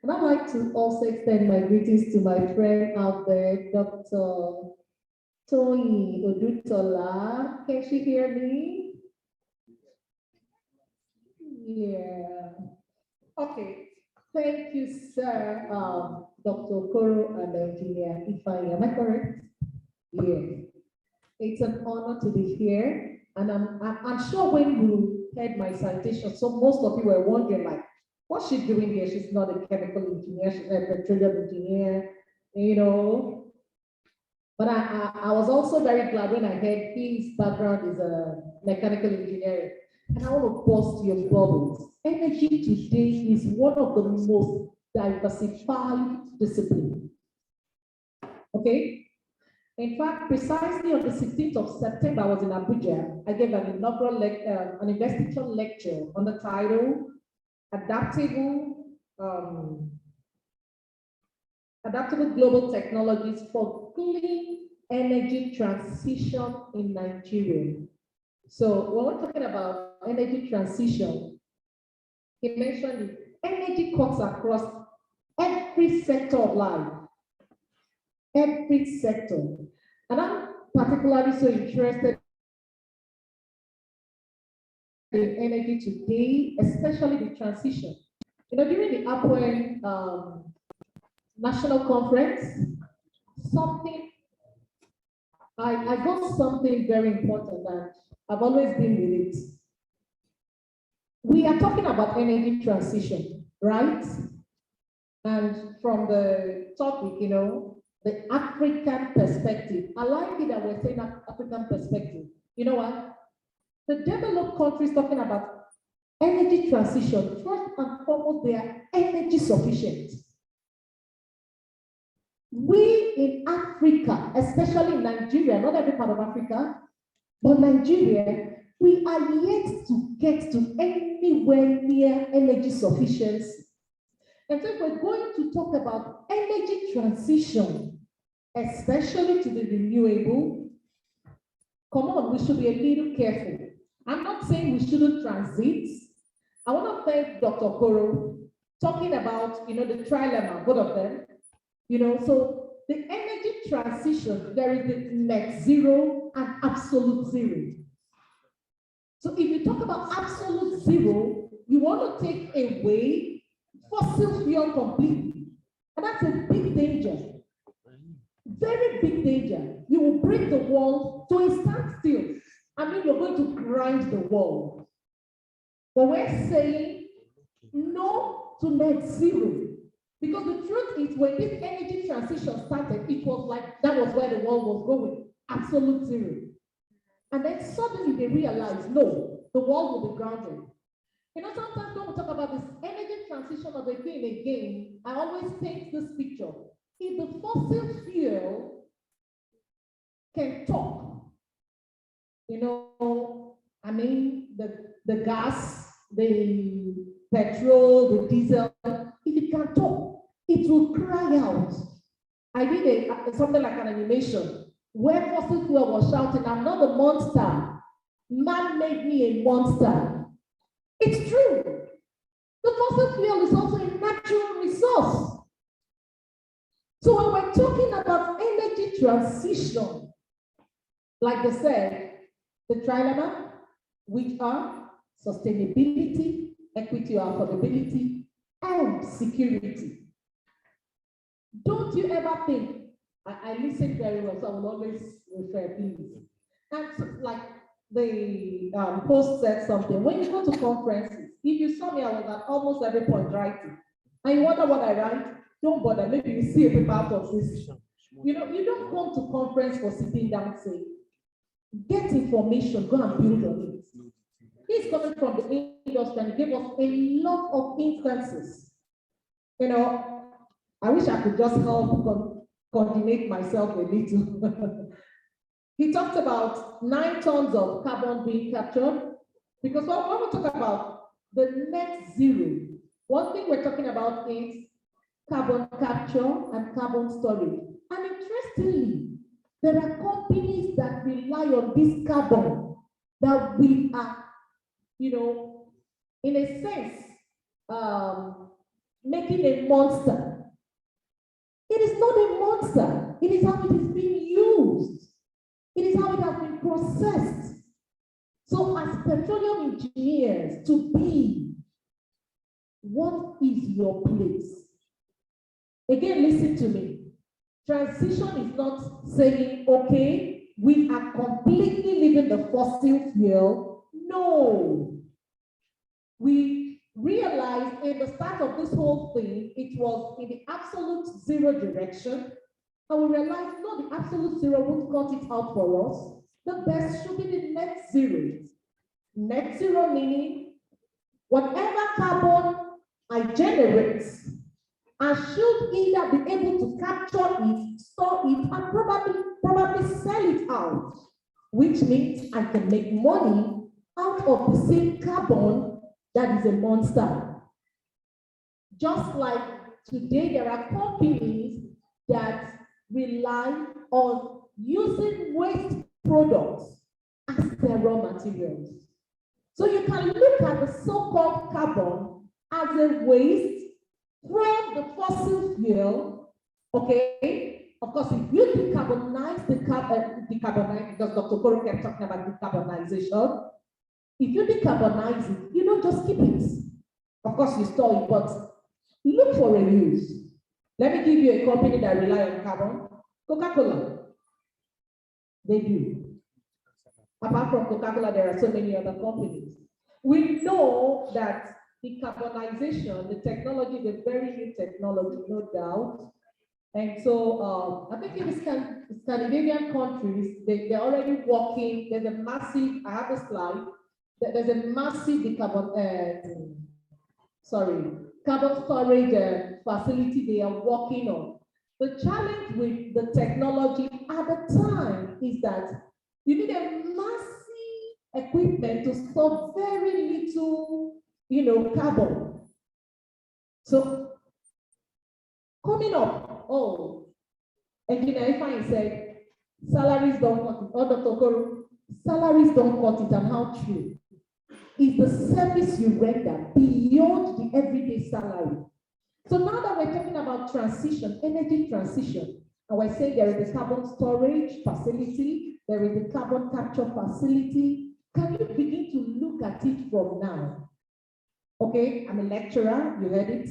And I'd like to also extend my greetings to my friend out there, Dr. Tony Odutola. Can she hear me? Yeah. Okay. Thank you, sir. Dr. Koro and Engineer Ifeanyi. Am I correct? Yes. It's an honor to be here. And I'm sure when you heard my citation, so most of you were wondering, like, what's she doing here? She's not a chemical engineer, she's a petroleum engineer, you know. But I was also very glad when I heard his background is a mechanical engineering. And I want to burst your bubbles. Energy today is one of the most diversified disciplines. Okay? In fact, precisely on the 16th of September, I was in Abuja. I gave an inaugural an investiture lecture on the title, Adaptable Global Technologies for Clean Energy Transition in Nigeria. So when we're talking about energy transition, he mentioned it, energy cuts across every sector of life. Every sector. And I'm particularly so interested in energy today, especially the transition. You know, during the APOEN National Conference, I got something very important that I've always been with it. We are talking about energy transition, right? And from the topic, you know, the African perspective. I like it that we're saying African perspective. You know what? The developed countries talking about energy transition, first and foremost, they are energy sufficient. We in Africa, especially in Nigeria, not every part of Africa, but Nigeria, we are yet to get to anywhere near energy sufficiency. And so if we're going to talk about energy transition, especially to the renewable, come on, we should be a little careful. I'm not saying we shouldn't transit. I want to thank Dr. Koro talking about, you know, the trilemma, both of them. You know, so the energy transition, there is the net zero and absolute zero. So if you talk about absolute zero, you want to take away fossil fuel completely. And that's a big danger. Very big danger. You will bring the world to a standstill. I mean, you're going to grind the world. But we're saying no to net zero. Because the truth is, when this energy transition started, it was like that was where the world was going, absolute zero. And then suddenly they realized, no, the world will be grounded. You know, sometimes when we talk about this energy transition of again, I always paint this picture. If the fossil fuel can talk, you know, I mean, the gas, the petrol, the diesel, if it can talk, it will cry out. I did something like an animation where fossil fuel was shouting, I'm not a monster. Man made me a monster. It's true. The fossil fuel is also a natural resource. So when we're talking about energy transition, like they said, the trilemma, which are sustainability, equity or affordability, and security. Don't you ever think, I listen very well, so I will always refer, please. And so, like the post said something, when you go to conferences, if you saw me, I was at almost every point writing. And you wonder what I write? Don't bother, maybe you see a paper out of this. You know, you don't come to conference for sitting down saying, get information, go and build on it. He's coming from the industry and he gave us a lot of instances. You know, I wish I could just help coordinate myself a little. He talked about 9 tons of carbon being captured, because when we talk about the net zero, one thing we're talking about is carbon capture and carbon storage. And interestingly, there are companies that rely on this carbon that we are, you know, in a sense, making a monster. It is not a monster. It is how it is being used. It is how it has been processed. So as petroleum engineers, to be, what is your place? Again, listen to me. Transition is not saying, okay, we are completely leaving the fossil fuel. No. We realized in the start of this whole thing, it was in the absolute zero direction. And we realized, no, the absolute zero won't cut it out for us. The best should be the net zero. Net zero meaning whatever carbon I generate, I should either be able to capture it, store it, and probably sell it out, which means I can make money out of the same carbon that is a monster. Just like today, there are companies that rely on using waste products as their raw materials. So you can look at the so-called carbon as a waste from the fossil fuel, okay? Of course, if you decarbonize decarbonize, because Dr. Koro kept talking about decarbonization, if you decarbonize it, you don't just keep it. Of course, you store it, but look for a use. Let me give you a company that relies on carbon. Coca-Cola. They do. Apart from Coca-Cola, there are so many other companies. We know that decarbonization, the technology is a very new technology, no doubt. And so I think in the Scandinavian countries, they're already working. There's a massive, I have a slide, there's a massive carbon storage facility they are working on. The challenge with the technology at the time is that you need a massive equipment to store very little, carbon. So coming up, Engineer Ifeanyi said, salaries don't cut it. Oh, Dr. Koro, salaries don't cut it, and how true? Is the service you render beyond the everyday salary. So now that we're talking about transition, energy transition, and we're saying there is a carbon storage facility, there is a carbon capture facility, can you begin to look at it from now? Okay, I'm a lecturer, you heard it.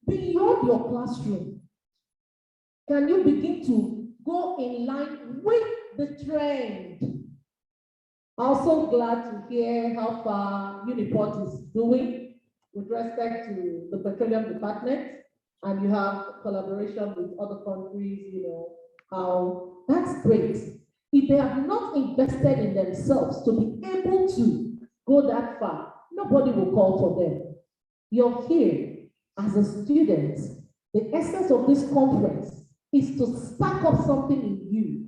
Beyond your classroom, can you begin to go in line with the trend? Also glad to hear how far Uniport is doing with respect to the petroleum department, and you have collaboration with other countries, how that's great. If they have not invested in themselves to be able to go that far, nobody will call for them. You're here as a student. The essence of this conference is to spark up something in you,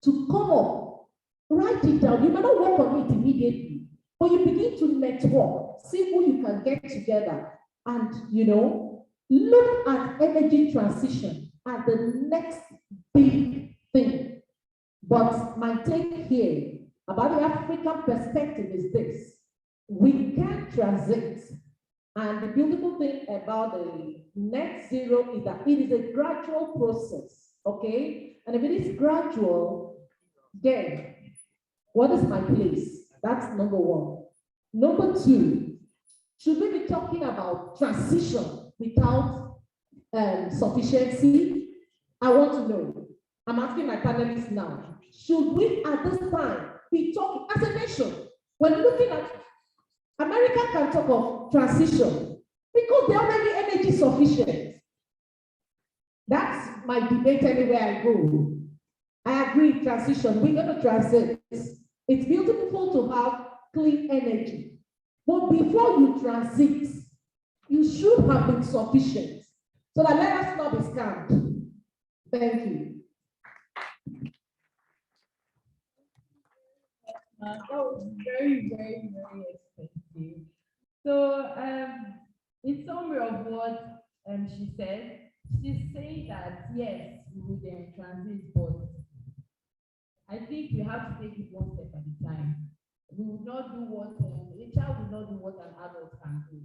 to come up, write it down. You may not work on it immediately, but you begin to network, see who you can get together, and look at energy transition as the next big thing. But my take here about the African perspective is this: we can transit. And the beautiful thing about the net zero is that it is a gradual process, okay? And if it is gradual, then what is my place? That's number one. Number two, should we be talking about transition without sufficiency? I want to know. I'm asking my panelists now. Should we at this time be talking as a nation? When looking at America can talk of transition because they're already energy sufficient. That's my debate anywhere I go. I agree, transition, we're going to transit. It's beautiful to have clean energy. But before you transit, you should have been sufficient. So that let us not be scammed. Thank you. That was very, very, very expensive. So, in summary of what she said, she's saying that yes, we will then transit, but I think we have to take it one step at a time. We will not do what a child will not do what an adult can do.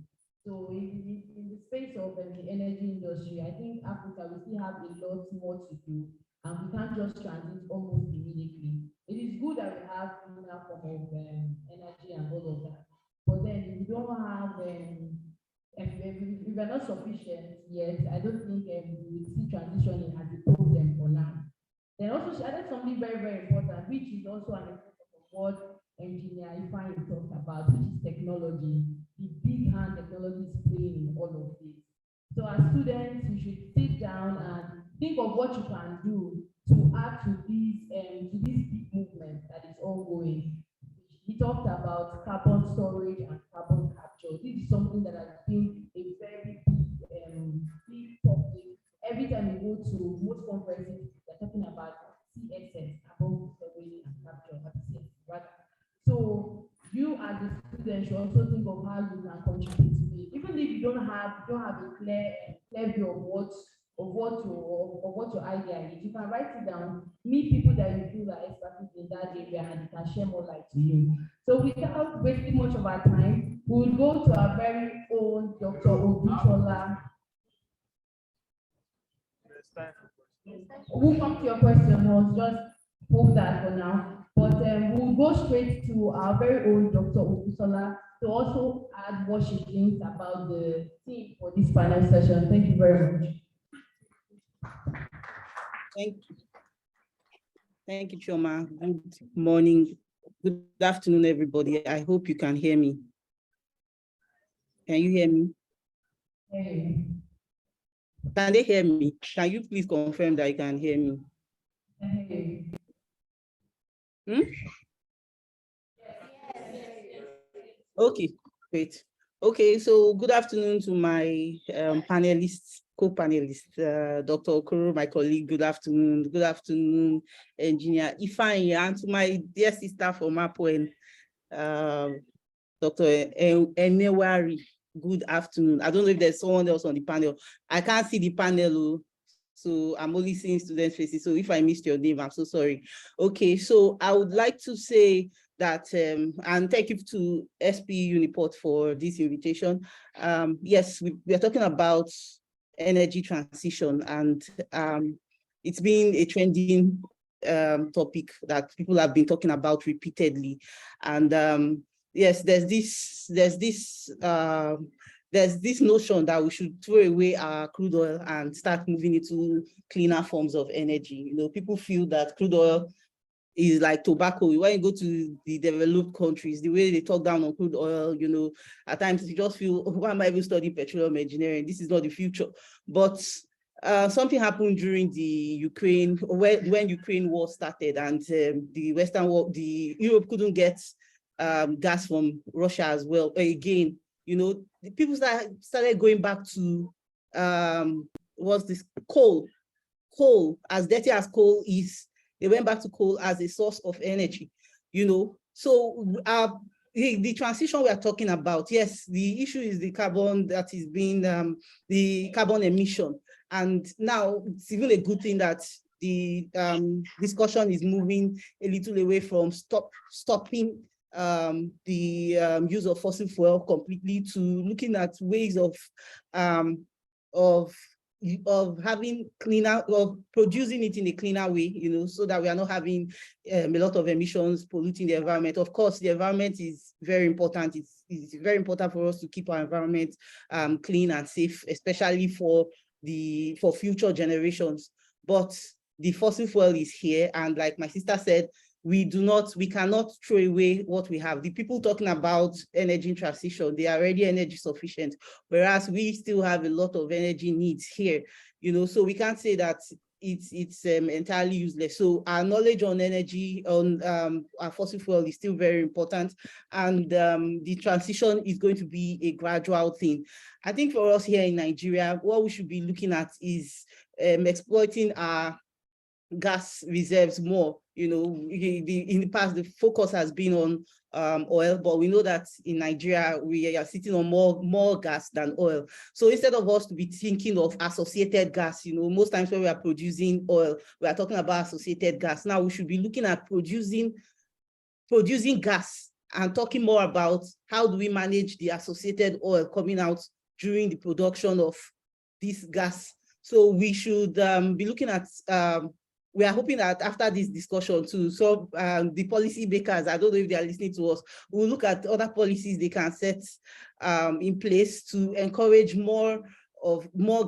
So in the space of the energy industry, I think Africa, we still have a lot more to do, and we can't just transit almost immediately. It is good that we have another form of energy and all of that, but then if we don't have, if we're not sufficient yet, I don't think we will see transitioning as a problem for now. Then also she added something very, very important, which is also an example of what engineer Ifeanyi talked about, which is technology, the big hand technology is playing in all of this. So as students, you should sit down and think of what you can do to add to this big movement that is ongoing. He talked about carbon storage and carbon capture. This is something that has been a very big topic. Every time we go to most conferences, they're talking about CSS, carbon storage and capture, right? So you as a student should also think of how you can contribute to it. Even if you don't have a clear view of what your idea is, you can write it down, meet people that you feel are experts in that area, and they can share more light to you. So without wasting much of our time, we will go to our very own Dr. Obisola. We'll come to your question, we'll just hold that for now. But we'll go straight to our very own Dr. Obisola to also add what she thinks about the theme for this panel session. Thank you very much. Thank you. Thank you, Chioma. Good morning. Good afternoon, everybody. I hope you can hear me. Can you hear me? Hey. Can they hear me? Can you please confirm that you can hear me? Hey. Okay, great. Okay, so good afternoon to my panelists, co-panelists, Dr. Okoro, my colleague, good afternoon. Good afternoon, Engineer Ifeanyi, and to my dear sister from Apuen, Dr. Enewari, good afternoon. I don't know if there's someone else on the panel. I can't see the panel, so I'm only seeing student faces. So if I missed your name, I'm so sorry. Okay, so I would like to say that, and thank you to SP Uniport for this invitation. Yes, we are talking about energy transition, and it's been a trending topic that people have been talking about repeatedly. And yes, there's this notion that we should throw away our crude oil and start moving into cleaner forms of energy. You know, people feel that crude oil is like tobacco. When you go to the developed countries, the way they talk down on crude oil, you know, at times you just feel, oh, why am I even studying petroleum engineering? This is not the future. But something happened during the Ukraine, when Ukraine war started, and the Western world, the Europe couldn't get gas from Russia as well. Again, you know, the people started going back to what's this, coal, as dirty as coal is. They went back to coal as a source of energy, you know. So the transition we are talking about, yes, the issue is the carbon that is being, the carbon emission. And now it's even a good thing that the discussion is moving a little away from stopping the use of fossil fuel completely to looking at ways of having cleaner, of producing it in a cleaner way, you know, so that we are not having a lot of emissions polluting the environment. Of course, the environment is very important. It's very important for us to keep our environment clean and safe, especially for future generations. But the fossil fuel is here, and like my sister said, we cannot throw away what we have. The people talking about energy transition, they are already energy sufficient, whereas we still have a lot of energy needs here, you know, so we can't say that it's entirely useless. So our knowledge on energy, on our fossil fuel is still very important, and the transition is going to be a gradual thing. I think for us here in Nigeria, what we should be looking at is exploiting our gas reserves more. You know, in the past, the focus has been on oil, but we know that in Nigeria, we are sitting on more gas than oil. So instead of us to be thinking of associated gas, you know, most times when we are producing oil, we are talking about associated gas. Now we should be looking at producing gas and talking more about how do we manage the associated oil coming out during the production of this gas. So we should be looking at, we are hoping that after this discussion too, so the policy makers, I don't know if they are listening to us, we'll look at other policies they can set in place to encourage more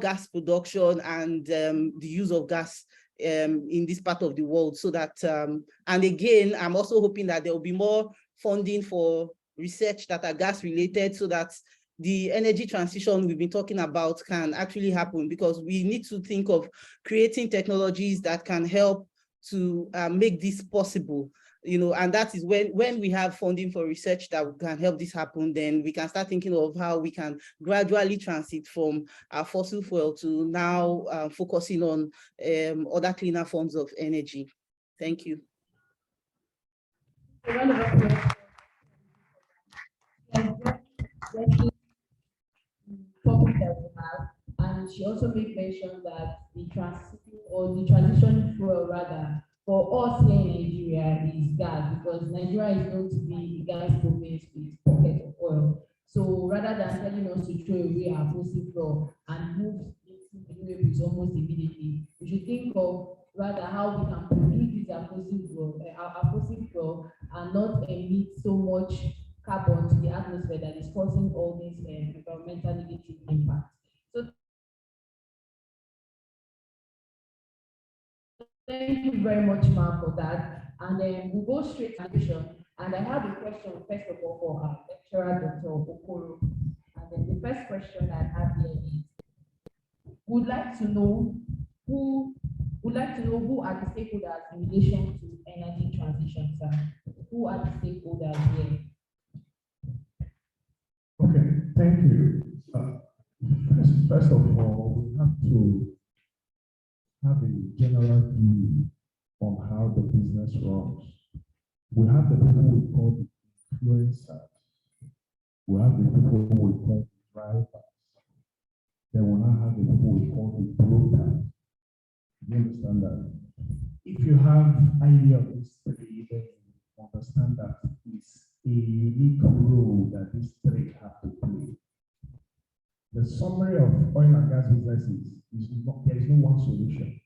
gas production and the use of gas in this part of the world, so that, and again, I'm also hoping that there will be more funding for research that are gas related, so that the energy transition we've been talking about can actually happen, because we need to think of creating technologies that can help to make this possible, you know, and that is when we have funding for research that can help this happen, then we can start thinking of how we can gradually transit from our fossil fuel to now focusing on other cleaner forms of energy. Thank you. Topic that we have, and she also made mention that the transition fuel rather for us here in Nigeria is gas, because Nigeria is known to be the gas province with pocket of oil. So rather than telling us to throw away our fossil fuel and move into renewables almost immediately, we should think of rather how we can produce this our fossil fuel and not emit so much carbon to the atmosphere that is causing all these environmental negative impacts. So thank you very much, ma'am, for that. And then we'll go straight to action. And I have a question, first of all, for our lecturer, Dr. Okoro. And then the first question I have here is, would like to know who are the stakeholders in relation to energy transition, sir? Who are the stakeholders here? Okay, thank you. First of all, we have to have a general view on how the business runs. We have the people we call the influencers. We have the people we call the drivers. Then we now have the people we call the brokers. You understand that? If you have idea of this three, then you understand that it's a unique role that these three have to play. The summary of oil and gas businesses is not, there is no one solution.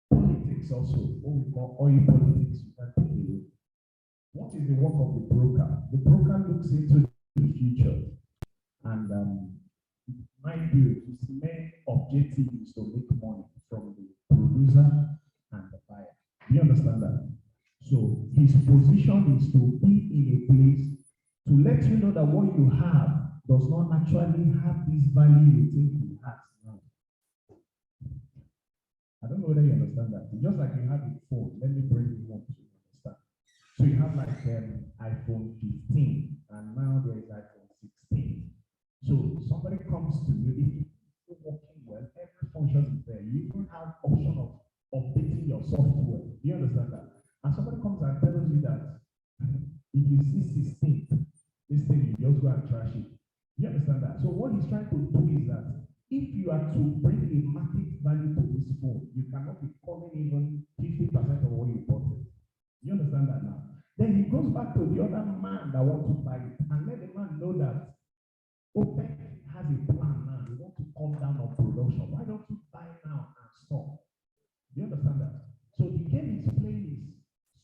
Politics also, what we call oil politics, you can take away. What is the work of the broker? The broker looks into the future, and mind you, his main objective is to make money from the producer and the buyer. Do you understand that? So his position is to be in a place to let you know that what you have does not actually have this value you think it has now. I don't know whether you understand that. It's just like you have a phone. Let me bring it home so you understand. So you have like iPhone 15, and now there is iPhone 16. So somebody comes to you, if you're working well, every function is there. You even have option of updating your software. Do you understand that? And somebody comes and tells you that if you see 16, this thing, you just go and trash it. You understand that? So what he's trying to do is that if you are to bring a market value to this phone, you cannot be calling even 50% of what you bought it. You understand that now? Then he goes back to the other man that wants to buy it and let the man know that OPEC has a plan now. They want to come down on production. Why don't you buy now and stop? Do you understand that? So the game is playing is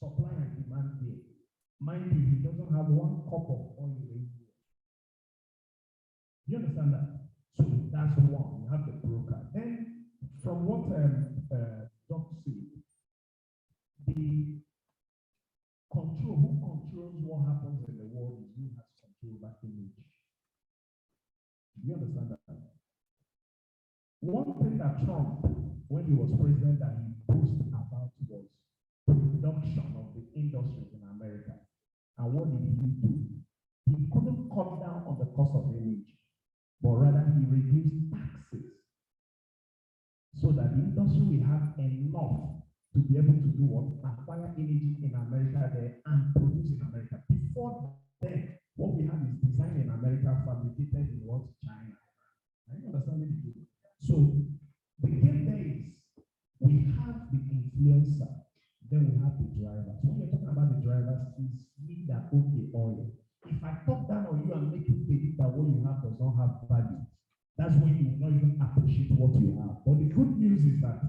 supply and demand here. Mind you, he doesn't have one cup of oil in here. You understand that? So that's one. You have the broker. Then, from what Doc said, the control, who controls what happens in the world is who has control over image. You understand that? One thing that Trump, when he was president, that he boasted about was production of the industries in America. And what did he do? He couldn't cut down on the cost of image, but rather he reduced taxes so that the industry will have enough to be able to do what? Acquire energy in America there and produce in America. Before then, what we have is design in America, fabricated in what? China. Are you understanding the game? So the game there is we have the influencer, then we have the driver. So when you're talking about the driver, drivers is we that own the oil. If I talk down on you and make you believe that what you have does not have value, that's when you will not even appreciate what you have. But the good news is that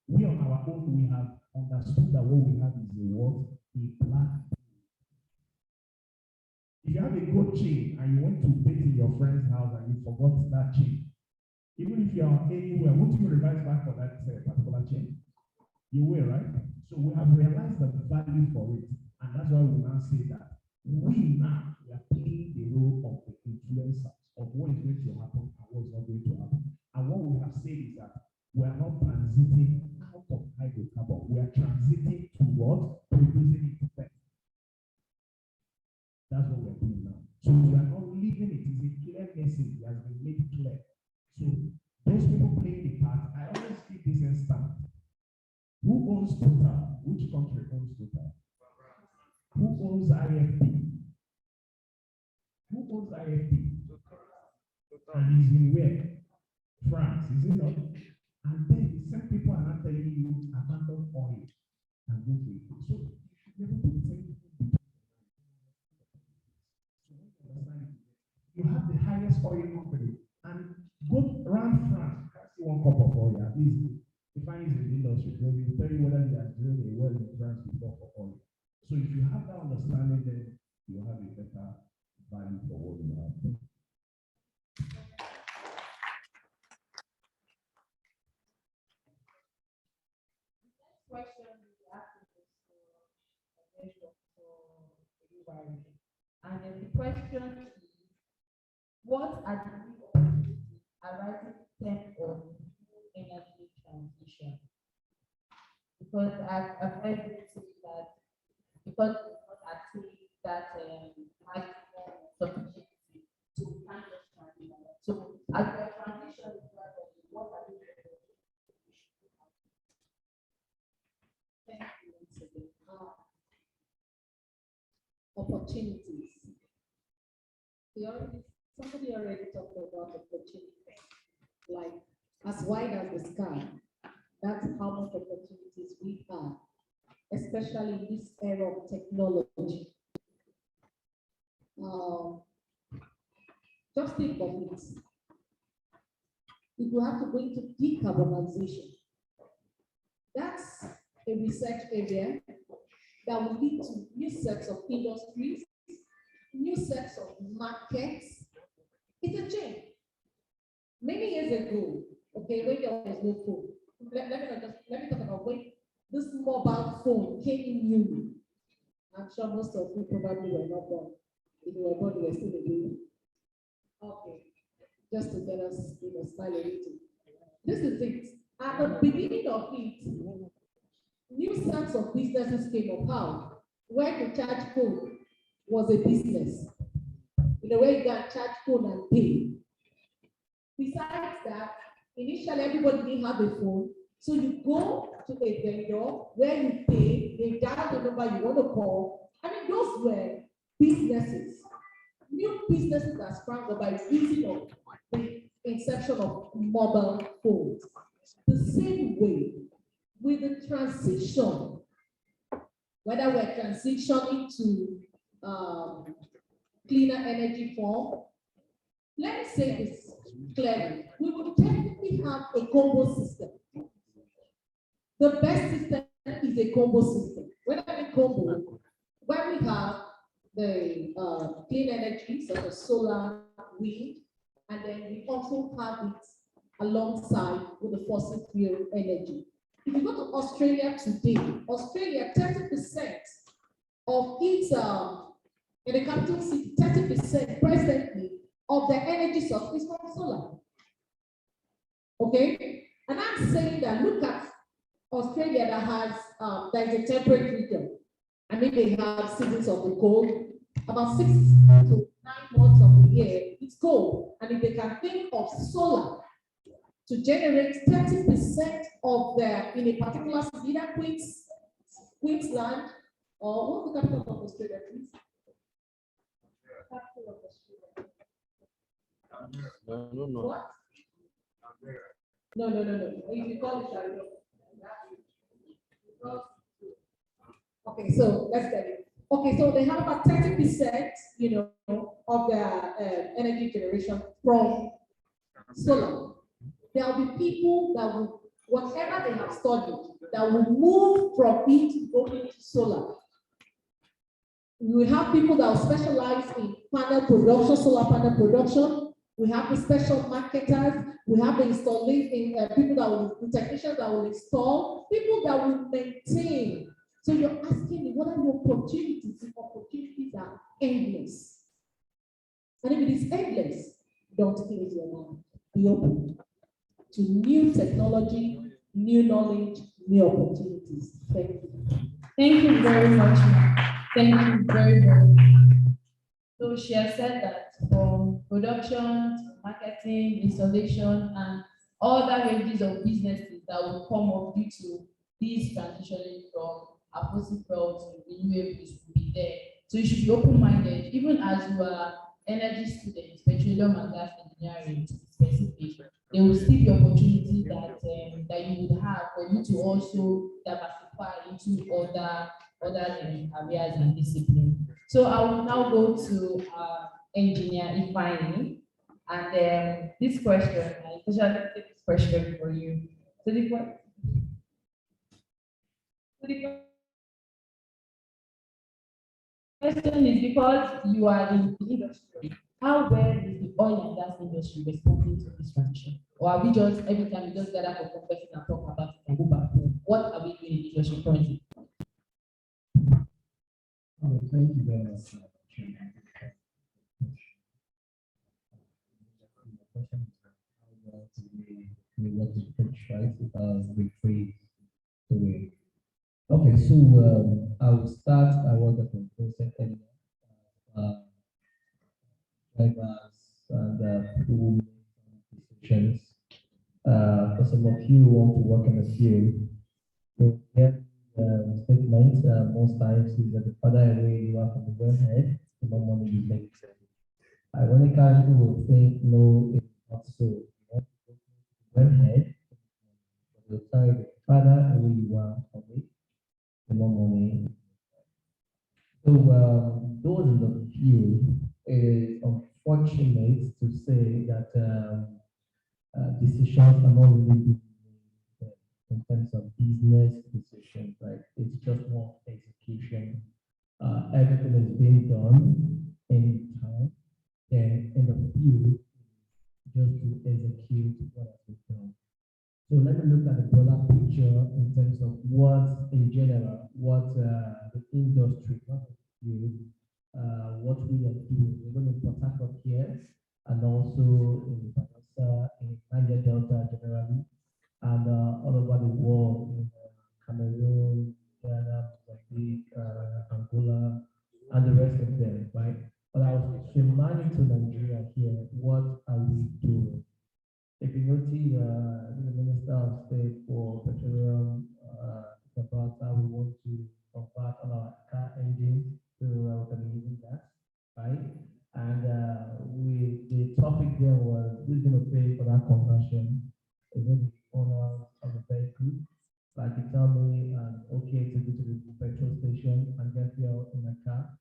we on our own, we have understood that what we have is a what? A black. If you have a good chain and you went to bait in your friend's house and you forgot that chain, even if you are anywhere, won't you revise back for that particular chain? You will, right? So we have realized the value for it. And that's why we now say that we now are playing the role of the influencers of what is going to happen and what is not going to happen. And what we have said is that we are not transiting out of hydrocarbon. We are transiting towards producing it better. That's what we're doing now. So we are not leaving it. It's a clear message. It has been made clear. So those people playing the part, I always give this instance. Who owns Total? Which country owns Total? Who owns IFP? Who owns IFP? And he's in where? France, is it not? And then some people are not telling you abandon oil and go to it. So you have to think. You have the highest oil company and go around France, see one cup of oil. At least if I is in the industry, they will tell you whether they are drilling a well in France before for oil. So if you have that understanding, then you have a better value for what you have. Question we ask and then the question is, what are the new opportunities arising in terms of energy transition? Because I've heard you say that because it's not actually that maximum sufficiency to kind of transition. So as the transition is what are the Thank you once again. Opportunities. Somebody already talked about opportunities, like as wide as the sky. That's how much opportunities we have, especially in this era of technology. Just think of it. If you have to go into decarbonization, that's a research area that will lead to new sets of industries, new sets of markets. It's a change. Many years ago, okay, when there was no phone, let me talk about when this mobile phone came new. I'm sure most of you probably were not born. If you were born, you were still a baby. Okay, just to get us, smile a little. This is it. At the beginning of it, new sets of businesses came about where to charge phone was a business. In a way, you can charge phone and pay. Besides that, initially everybody didn't have a phone, so you go to a vendor where you pay, they dial the number you want to call. I mean, those were businesses. New businesses that sprang up by reason of the inception of mobile phones. The same way with the transition, whether we're transitioning to cleaner energy form, let me say this clearly, we will definitely have a combo system. The best system is a combo system. When I mean combo, where we have the clean energy, such as solar, wind, and then we also have it alongside with the fossil fuel energy. If you go to Australia today, Australia, 30% of its, in the capital city, 30% presently of their energy source is from solar. Okay? And I'm saying that look at Australia that has, that is a temperate region. I mean, they have seasons of the cold, about 6 to 9 months of the year, it's cold. And if they can think of solar to generate 30% of their, in a particular city, either Queensland, or what's the capital of Australia, please? Capital of Australia. No. What? No. If you call it Trilemma. Okay, so let's get it. Okay, so they have about 30%, of their energy generation from solar. There will be people that will, whatever they have studied, that will move from it to go into solar. We will have people that will specialize in panel production, solar panel production. We have the special marketers. We have the installing people that will, the technicians that will install, people that will maintain. So you're asking me, what are the opportunities? The opportunities are endless. And if it is endless, don't close your mind. Be open to new technology, new knowledge, new opportunities. Thank you. Thank you very much, ma'am. Thank you very, very much. So she has said that from production, to marketing, installation, and other ranges of businesses that will come up due to this transitioning from fossil fuel to renewables will be there. So you should be open-minded, even as you are energy students, petroleum and gas engineering to be specific. There will still be opportunity that you would have for you to also diversify into other areas and disciplines. So I will now go to engineer Ifeanyi, and this question, I especially take this question for you. So the question is, because you are in the industry, how well is the oil and gas industry responding to this transition? Or are we just, every time we just gather for conference and talk about it and go back home? What are we doing in the industry currently? Thank you very much. We want to right? Rephrase the way. Okay, so I will start. I want to process drivers and who make decisions. For some of you who want to work in the field, you get statements most times is that the further away you are from the wellhead, the more money you make. Ironically, people will think, no, it's not so. You want to go to the wellhead, but the further away you are from it, the more money. So those in the field, it is unfortunate to say that decisions are not really being made in terms of business decisions, right? It's just more execution. Everything is being done in time, and in the field, just to execute what has been done. So let me look at the broader picture in terms of what, in general, what the industry, not the field, what we are doing. We're going to Port Harcourt here, and also in Vanessa, in Niger Delta generally, and all over the world, in Cameroon, Ghana, Mozambique, Angola, and the rest of them, right? But I was reminding to Nigeria here, what are we doing? If you notice, the Minister of State for Petroleum about how we want to convert all our car engines to using gas, right? And the topic there was, who's going to pay for that conversion? Is it the owner of the vehicle? Like you tell me, okay, to go to the petrol station and get fuel in my car.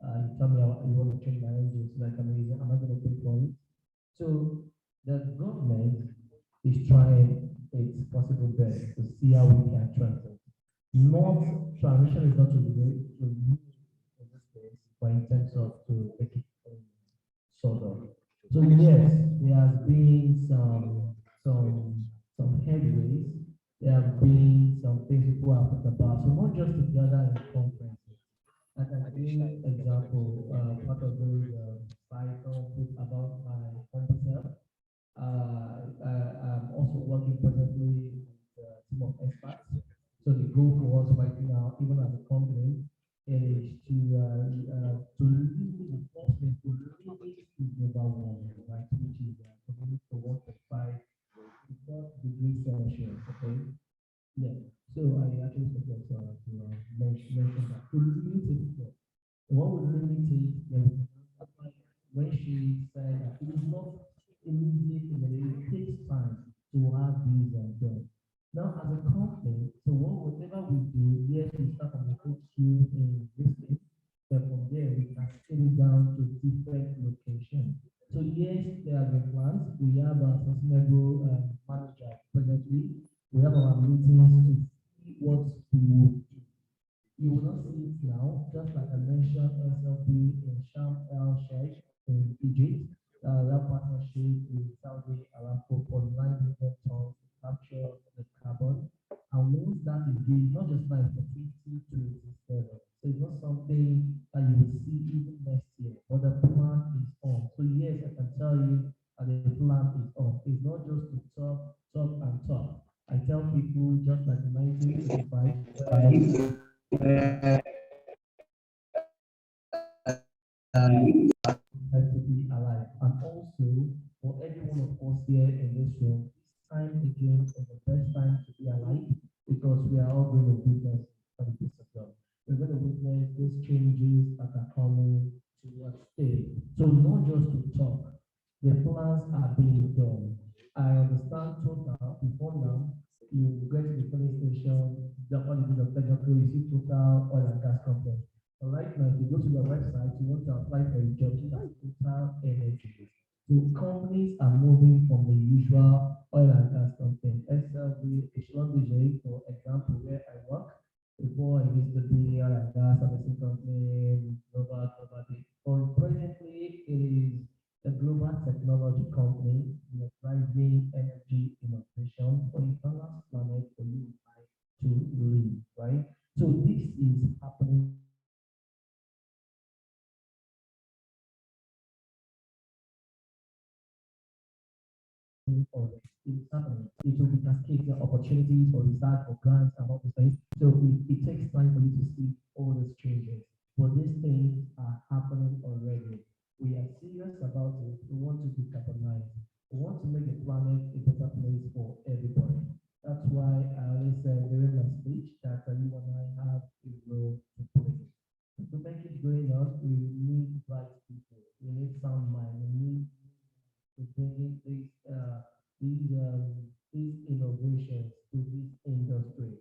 You tell me you want to change my engine, so like amazing. Am I going to pay for it? So the government is trying its possible best to see how we can transition. Transition is not to remove in this case, but in terms of to make it sort of. So yes, there has been some headways. There have been some things people have talked about. So not just together in conferences. As an example, part of those slides about my home self. I'm also working presently with a team of experts. So the goal for us right now, even as a company, is to limit the enforcement to limit the global warming, right? Which is to 1.5 degrees Celsius. Okay. Yeah. So I actually forgot to mention that to limit it. What would limit it? When she said that it is not immediate, it takes time to have these done. Now, as a company, so whatever we do, yes, we start on the HQ in this case, meetings to see what we would do. You will not see it now, just like I mentioned, SLB in Sharm el Sheikh in Egypt, that partnership with Saudi Aramco for 9 million tons to capture the carbon. And once that is given, not just now for 2027, so it's not something that you will see even next year, but the plan is on. So yes, I can tell you that the plan is on. It's not just to talk and talk. I tell people just like in 1985, to be alive. And also, for every one of us here in this room, this time again is the best time to be alive because we are all going to witness the peace of God. We're going to witness these changes that are coming to our state. So not just to talk, the plans are being done. I understand total before now, you get to the police station, the only bit of pleasure, you see total oil and gas company. But right now, if you go to the website, you want to apply for a job, you have total energy. So companies are moving from the usual oil and gas company. SLB, Echelon, for example, where I work, before I used to be oil and gas servicing company, global. But presently, it is a global technology company. We are driving energy innovation for a balanced planet for you and I to live, right? So this is happening. Or it's happening. It will be cascade the opportunities for research or grants and all these things. So it takes time for you to see all these changes. But these things are happening already. We are serious about it. We want to decarbonize. We want to make the planet a better place for everybody. That's why I always said during my speech that you and I have a role to play. To make it going on, we need bright people. We need sound mind. We need to bring these innovations to this industry.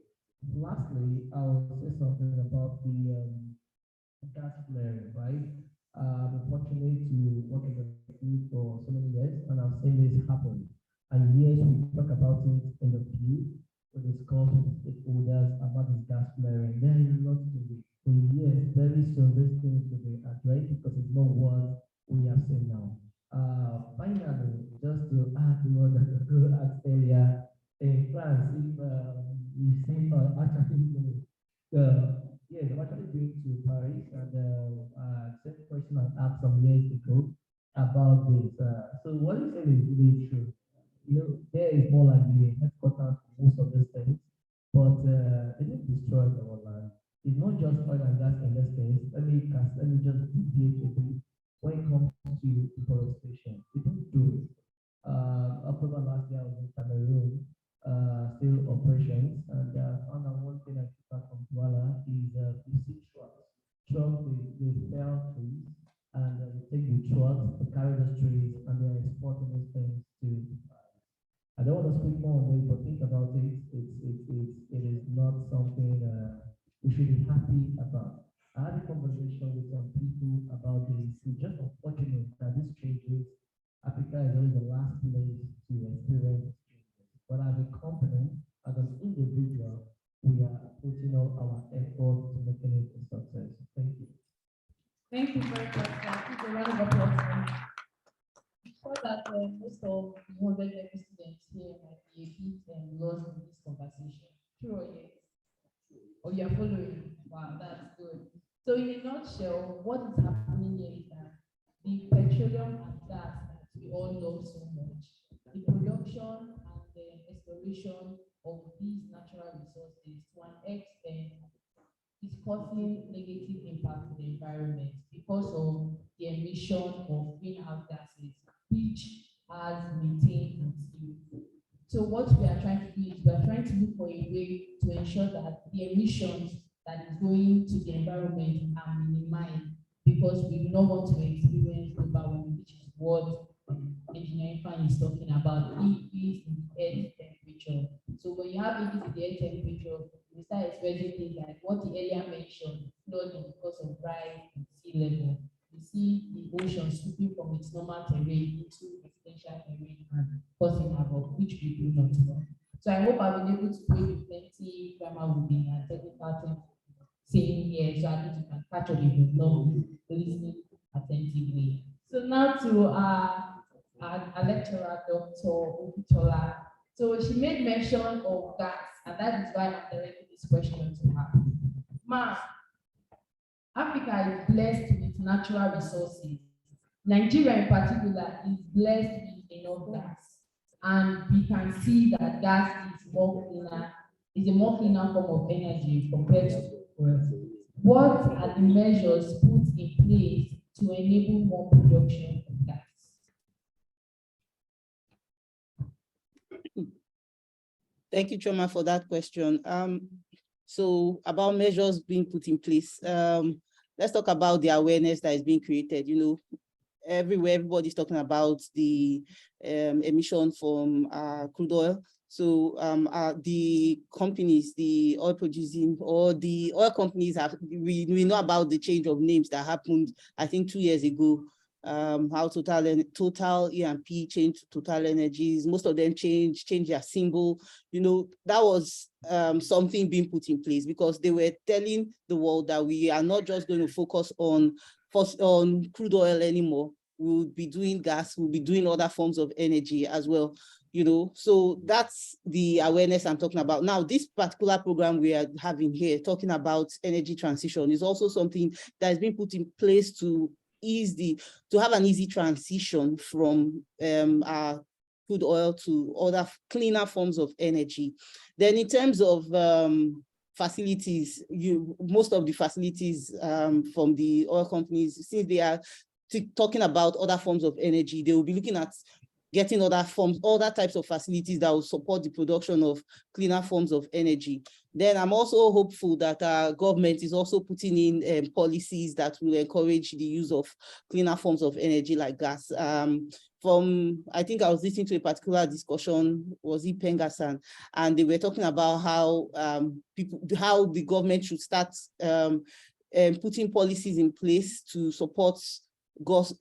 Lastly, I will say something about the gas flaring, right? I'm fortunate to work in the field for so many years, and I've seen this happen. And yes, we talk about it in the field, we discuss with stakeholders about this gas flaring. There is a lot to do. So yes, very soon this thing will be addressed because it's not what we have seen now. Finally, just to add to what the girl asked earlier, in France, if you see actually yes, I'm actually been to Paris, and same question I asked some years ago about this. So what you said is really true. You know, there is more like the headquarters for most of these things, but it didn't destroy our land. It's not just oil and gas in this case. Let me just deviate a bit. When it comes to deforestation, we don't do it. October last year I was in Cameroon, still operations, and found out one thing I took out from Douala is you see trucks. Trucks, they fell trees, and they take the trucks to carry those trees, and they're exporting those things to. I don't want to speak more on it, but think about it. It is not something we should be happy about. I had a conversation with some people about this. It's just unfortunate that these changes, Africa is always the last place to experience changes. But as a company, as an individual, we are putting all our effort to making it a success. Thank you. Thank you very much. Give a round of applause. Before that, most of the 100 level students here might be a bit lost in this conversation. True or yes? Oh, you're following? Wow, that's good. So in a nutshell, what is happening here is that the petroleum and gas that we all love so much, the production and the exploration of these natural resources to an extent is causing negative impact to the environment because of the emission of greenhouse gases, which has maintained its youth. So what we are trying to do is we are trying to look for a way to ensure that the emissions that is going to the environment are minimized because we do not want to experience global warming, which is what engineering fan is talking about, increase in the earth temperature. So when you have increase in the earth temperature, you start expressing things like what the earlier mentioned, flooding because of rise in sea level. You see the ocean sweeping from its normal terrain into residential terrain and causing havoc, which we do not want. So I hope I've been able to break with plenty grammar within and technical terms saying here, so at least you can catch up if you've not been listening attentively. So now to our lecturer, Dr. Obitola. So she made mention of gas, and that is why I'm directing this question to her. Ma, Africa is blessed with natural resources. Nigeria in particular is blessed with enough gas. And we can see that gas is more cleaner, is a more cleaner form of energy compared to oil. What are the measures put in place to enable more production of gas? Thank you, Choma, for that question. So about measures being put in place, let's talk about the awareness that is being created. You know, everywhere, everybody's talking about the emission from crude oil. So the companies, the oil producing or the oil companies have, we know about the change of names that happened, I think 2 years ago. How Total E&P changed to Total Energies. Most of them changed their symbol. You know, that was something being put in place because they were telling the world that we are not just going to focus on crude oil anymore. We'll be doing gas, we'll be doing other forms of energy as well. You know, so that's the awareness I'm talking about. Now, this particular program we are having here, talking about energy transition, is also something that has been put in place to have an easy transition from our crude oil to other cleaner forms of energy. Then in terms of facilities, most of the facilities from the oil companies, since they are talking about other forms of energy, they will be looking at getting other types of facilities that will support the production of cleaner forms of energy. Then I'm also hopeful that our government is also putting in policies that will encourage the use of cleaner forms of energy like gas. I think I was listening to a particular discussion, was it Pengasan, and they were talking about how how the government should start putting policies in place to support gas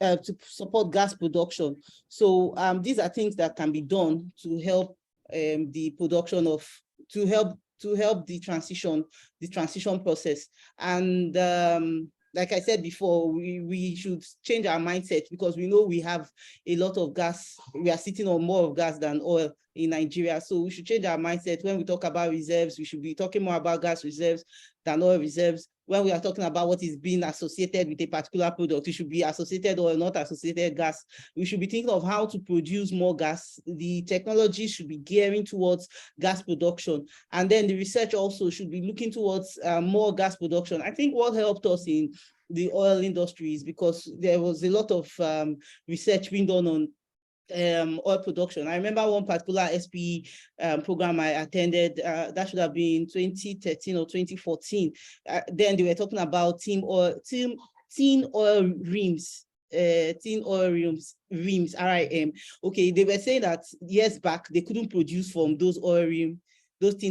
production. So these are things that can be done to help the production of, to help the transition process. And like I said before, we should change our mindset because we know we have a lot of gas. We are sitting on more of gas than oil in Nigeria. So we should change our mindset. When we talk about reserves, we should be talking more about gas reserves than oil reserves. When we are talking about what is being associated with a particular product, it should be associated or not associated gas. We should be thinking of how to produce more gas. The technology should be gearing towards gas production. And then the research also should be looking towards more gas production. I think what helped us in the oil industry is because there was a lot of research being done on oil production. I remember one particular SPE program I attended, that should have been 2013 or 2014. Then they were talking about teen oil rims, RIM. Okay, they were saying that years back, they couldn't produce from those teen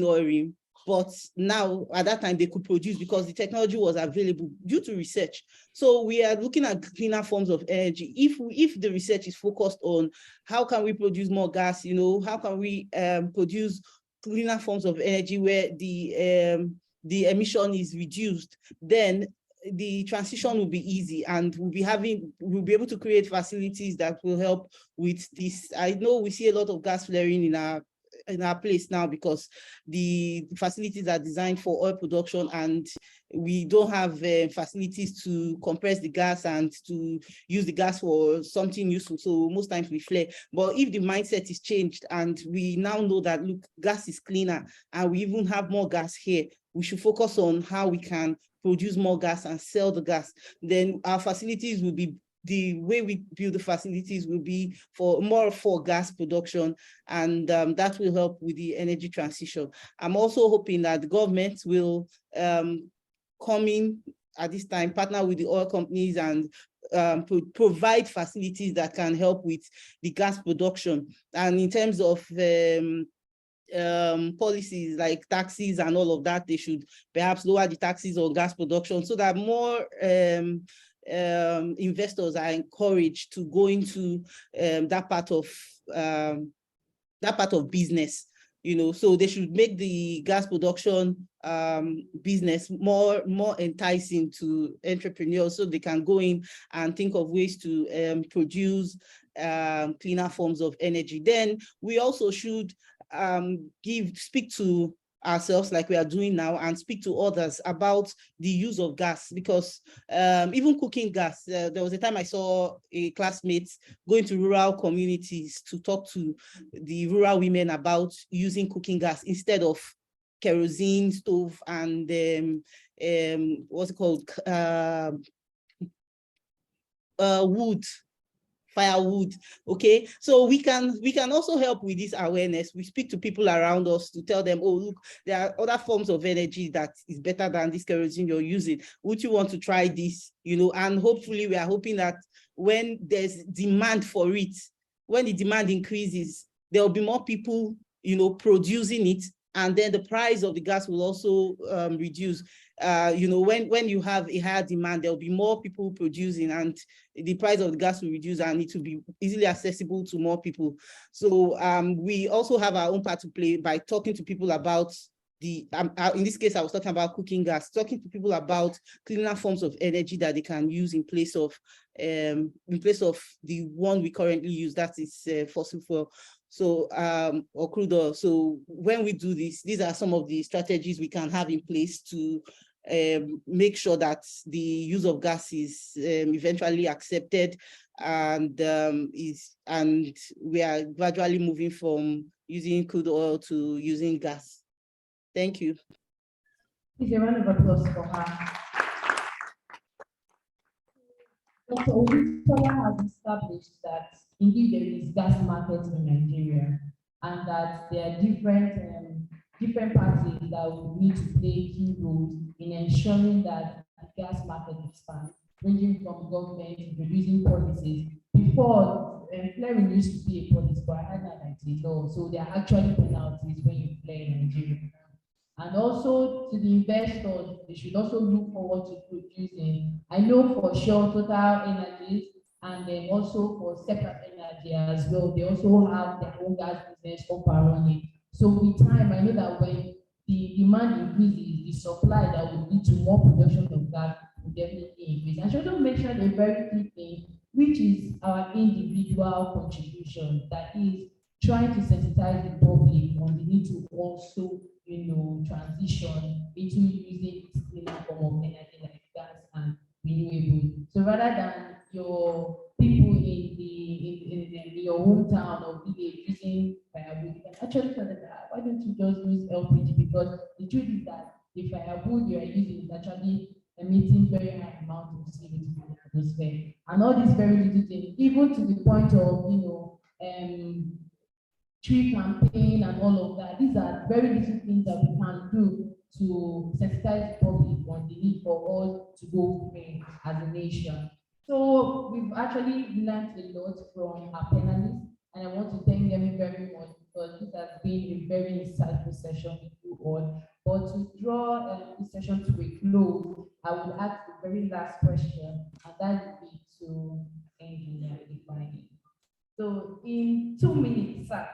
oil rim. But now, at that time, they could produce because the technology was available due to research. So we are looking at cleaner forms of energy. If the research is focused on how can we produce more gas, you know, how can we produce cleaner forms of energy where the emission is reduced, then the transition will be easy, and we'll be able to create facilities that will help with this. I know we see a lot of gas flaring in our place now because the facilities are designed for oil production and we don't have facilities to compress the gas and to use the gas for something useful. So most times we flare. But if the mindset is changed and we now know that, look, gas is cleaner and we even have more gas here, we should focus on how we can produce more gas and sell the gas. Then our facilities will be, the way we build the facilities will be more for gas production, and that will help with the energy transition. I'm also hoping that the government will come in at this time, partner with the oil companies and provide facilities that can help with the gas production. And in terms of policies like taxes and all of that, they should perhaps lower the taxes on gas production so that more investors are encouraged to go into that part of business. so they should make the gas production business more enticing to entrepreneurs, so they can go in and think of ways to produce cleaner forms of energy. Then we also should speak to ourselves like we are doing now, and speak to others about the use of gas, because even cooking gas, there was a time I saw a classmate going to rural communities to talk to the rural women about using cooking gas instead of kerosene stove and what's it called, wood, firewood. Okay, so we can also help with this awareness. We speak to people around us to tell them, oh, look, there are other forms of energy that is better than this kerosene you're using. Would you want to try this? And hopefully we are hoping that when there's demand for it, when the demand increases, there will be more people producing it, and then the price of the gas will also reduce. When you have a higher demand, there will be more people producing, and the price of the gas will reduce, and it will be easily accessible to more people. So we also have our own part to play by talking to people about in this case, I was talking about cooking gas, talking to people about cleaner forms of energy that they can use in place of the one we currently use, that is fossil fuel. So, or crude oil. So when we do this, these are some of the strategies we can have in place to make sure that the use of gas is eventually accepted, and we are gradually moving from using crude oil to using gas. Thank you. Please, a round of applause for her. Dr. Odutola has established that indeed there is gas market in Nigeria, and that there are different parties that will need to play key roles in ensuring that the gas market expands, ranging from government introducing policies. Before, flaring used to be a policy, but I had that like the law, so there are actually penalties when you flare in Nigeria. And also to the investors, they should also look forward to producing. I know for sure Total Energies, and then also for Separate Energy as well, they also have their own gas business up and running. So with time, I know that when the demand increases, the supply that will lead to more production of gas will definitely increase. I should also mention a very key thing, which is our individual contribution, that is trying to sensitize the public on the need to also transition into using this cleaner form of energy like gas and renewables. So rather than your people in your hometown or village using firewood, you can actually tell them, why don't you just use LPG? Because the truth is that the firewood you are using is actually emitting very high amounts of CO2 in the atmosphere. And all these very little things, even to the point of tree campaign and all of that. These are very little things that we can do to sensitize the public on the need for us to go green as a nation. So we've actually learned a lot from our panelists, and I want to thank them very much, because this has been a very insightful session with you all. But to draw this session to a close, I will ask the very last question, and that would be to engineer defining. So in 2 minutes, sir,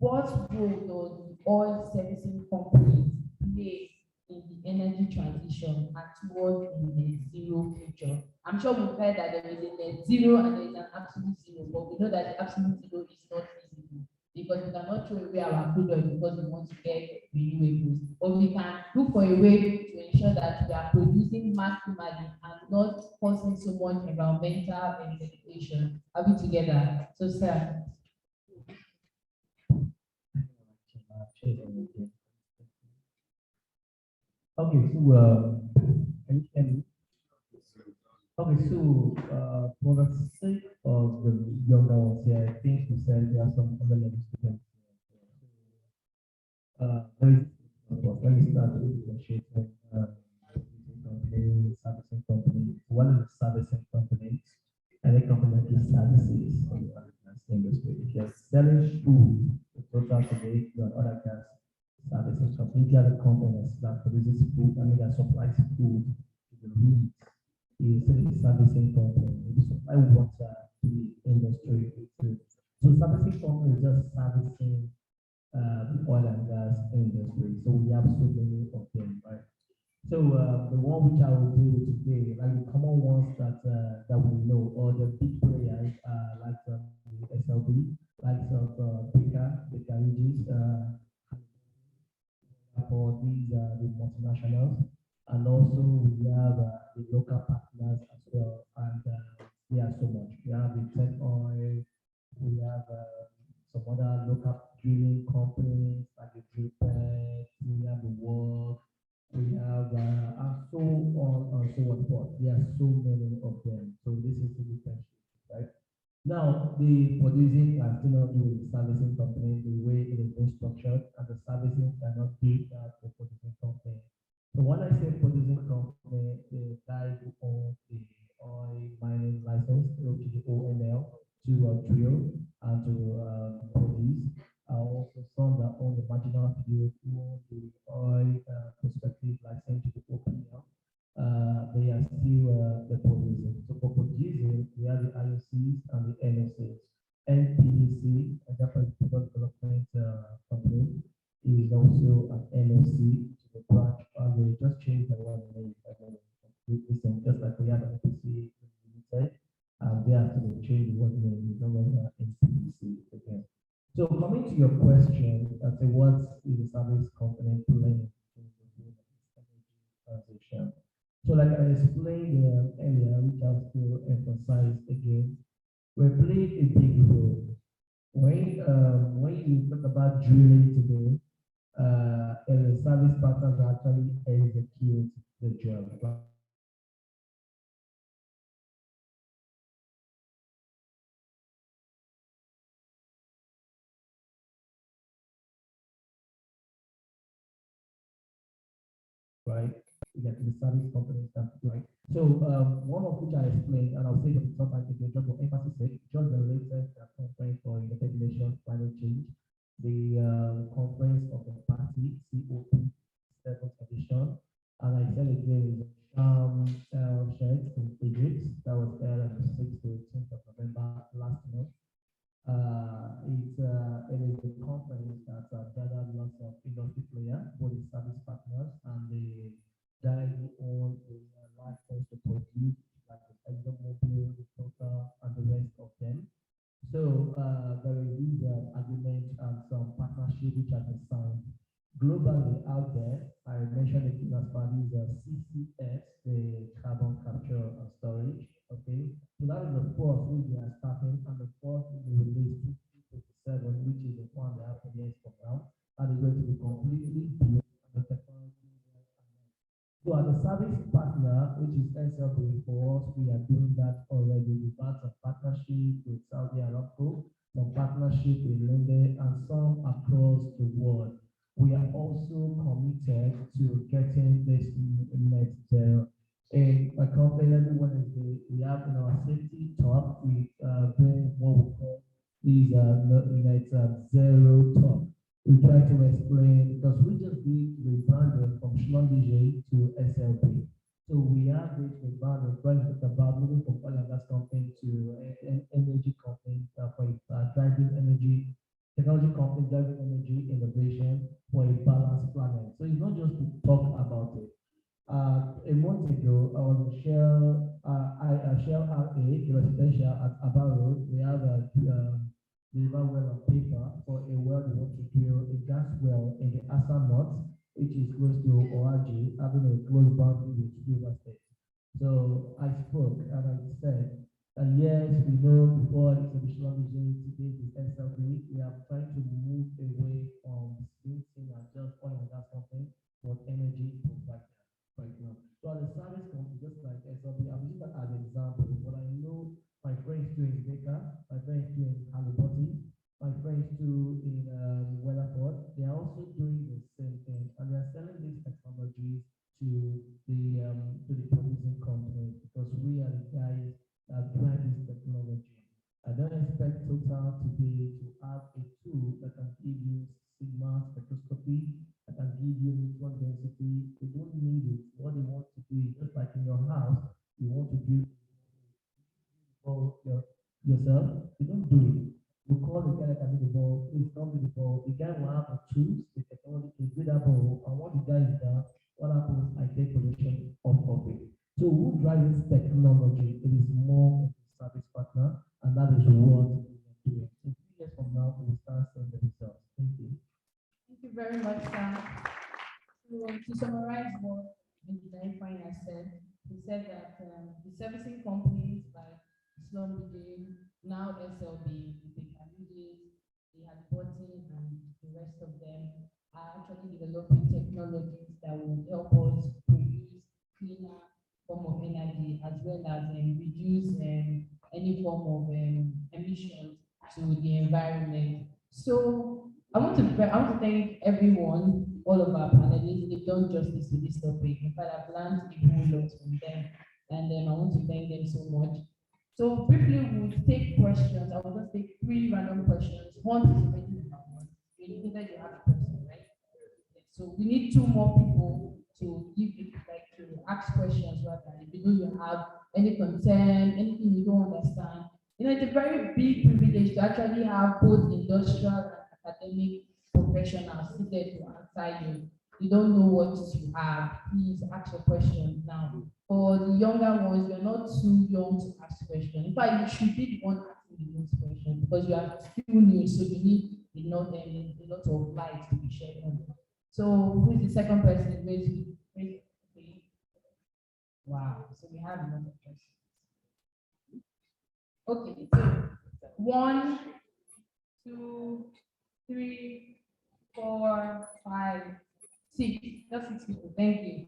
what role does the oil servicing company play in the energy transition and towards the net zero future? I'm sure we've heard that there is a net zero and there is an absolute zero, but we know that the absolute zero is not feasible, because we cannot throw away our crude oil because we want to get renewables. But we can look for a way to ensure that we are producing maximally and not causing so much environmental degradation. Are we together? So, sir. Okay, so for the sake of the younger ones here, I think we said there are some other levels to them. Let me start with differentiating company, servicing company. One is a servicing company, and a company that gives services in the gas industry. If you're selling food, the total today, you have other gas services company. If you have a company that produces food, that supplies food to the needs, is a servicing company. You supply water to the industry. So servicing company is just servicing oil and gas industry. So we have so many of them, right? So the one which I will deal with today, like the common ones that we know, or the big players, like the SLB, like Baker Hughes, for these the multinationals, and also we have the local partners as well, and they are so much. We have the Tech Oil, we have some other local drilling companies like the Drillpet, we have the Work, we have and so on and so on forth. There are so many of them. So this is the difference, right? Now, the producing can still not do with the servicing company the way it is being structured, and the servicing cannot do that the producing company. So when I say producing company, the guy who owns the oil mining license, which is the OML, to drill and to produce, are also some that own the marginal field, who own the oil prospective license to the OPL. They are still the producing. So for producing, we have the IOCs and the NOCs. NPDC, a Japanese Product Development Company, is also an NOC to the branch, and they just changed the one name. Recent, just like we have an NPC Limited, and they have to change the one name. It's no longer NPDC again. So coming to your question, I say what is the service company playing in the energy transition? So like I explained earlier, which I have to emphasize again, we play a big role. When you talk about drilling today, and the service partners actually execute the job. Right? You get the service companies that right. So one of which I explained, and I'll say that it's not like again, just for emphasis sake, just the latest conference for United Nations climate change, the conference of the party, COP 7th edition, and I said again, Shed in Egypt, that was held on the 6th to 18th of November last month. It is a conference that gathered lots of industry players, both the service partners and the guys who own the license to produce, like the ExxonMobil, the Total, and the rest of them. So there is these agreement and some partnership which have been signed globally out there. I mentioned it as part of CCS, the carbon capture and storage. Okay, so that is the fourth which we are starting, and the fourth will be released 2027, which is the one they have for years from now, and it's going to be completely built on the technology. So as a service partner, which is SLB for us, we are doing that already. We've had some partnership with Saudi Aramco, some partnership with Linde, and some across the world. We are also committed to getting this net zero. In a company, every Wednesday, we have in our safety talk, we bring what we call these net zero talk. We try to explain, because we just did rebranding from Schlumberger to SLB. So we have this rebranding, trying to talk about moving from oil and gas company to an energy company for driving energy, technology company driving energy innovation for a balanced planet. So it's not just to talk about it. A month ago, I was in Shell RA, the residential at Aba Road. We have a deliver well on paper for a well we want to drill a gas well in the Asa North, which is close to Oaji, having a close boundary with River State. So I spoke and I said, and yes, we know before it's a Schlumberger, today is SLB, we are trying to move away from being seen as just oil and gas company, but energy provider right now. So as a service company, just like SLB, I'm using that as an example, but I know my friends too in Baker, my friends too in Harcourt, my friends too in Weatherford, they are also doing the same thing, and they are selling these technologies to the producing companies, because we are the guys that drive this technology. I don't expect Total today to have a tool that can give you sigma spectroscopy, that can give you neutron density. They don't need it. What they want to do is just like in your house, you want to build yourself, you don't do it. You call the guy that can do the ball, please don't do the ball. The guy will have a tools, the technology to do that borehole, and what the guy is done, what happens, I take possession of it. So who drives technology? It is more of the service partner, and that is what we are doing. So 3 years from now, we will start seeing the results. Thank you. Thank you very much, sir. So to summarize what Engineer Fine has said, he said that the servicing companies like Slumberjane, now SLB, the Canadians, the Harcourt, and the rest of them are actually developing technologies that will help us produce cleaner form of energy as well as reduce any form of emissions to the environment. So I want to thank everyone, all of our panelists. They've done justice to this topic. In fact, I've learned a whole lot from them, and I want to thank them so much. So briefly, we'll take questions. I will just take 3 random questions. One is already number 1. You indicated you have a question, right? So we need 2 more people to give it, like to ask questions rather. If you know you have any concern, anything you don't understand. You know, it's a very big privilege to actually have both industrial and academic professionals seated to answer you. You don't know what you have, please ask your questions now. For the younger ones, you're not too young to ask questions. In fact, you should be the one asking the most questions because you are still new, so you need a lot of light to be shared on. So who is the second person? Raise. Wow, so we have a lot of questions. Okay, so 1, 2, 3, 4, 5, 6. That's 6 people. Thank you.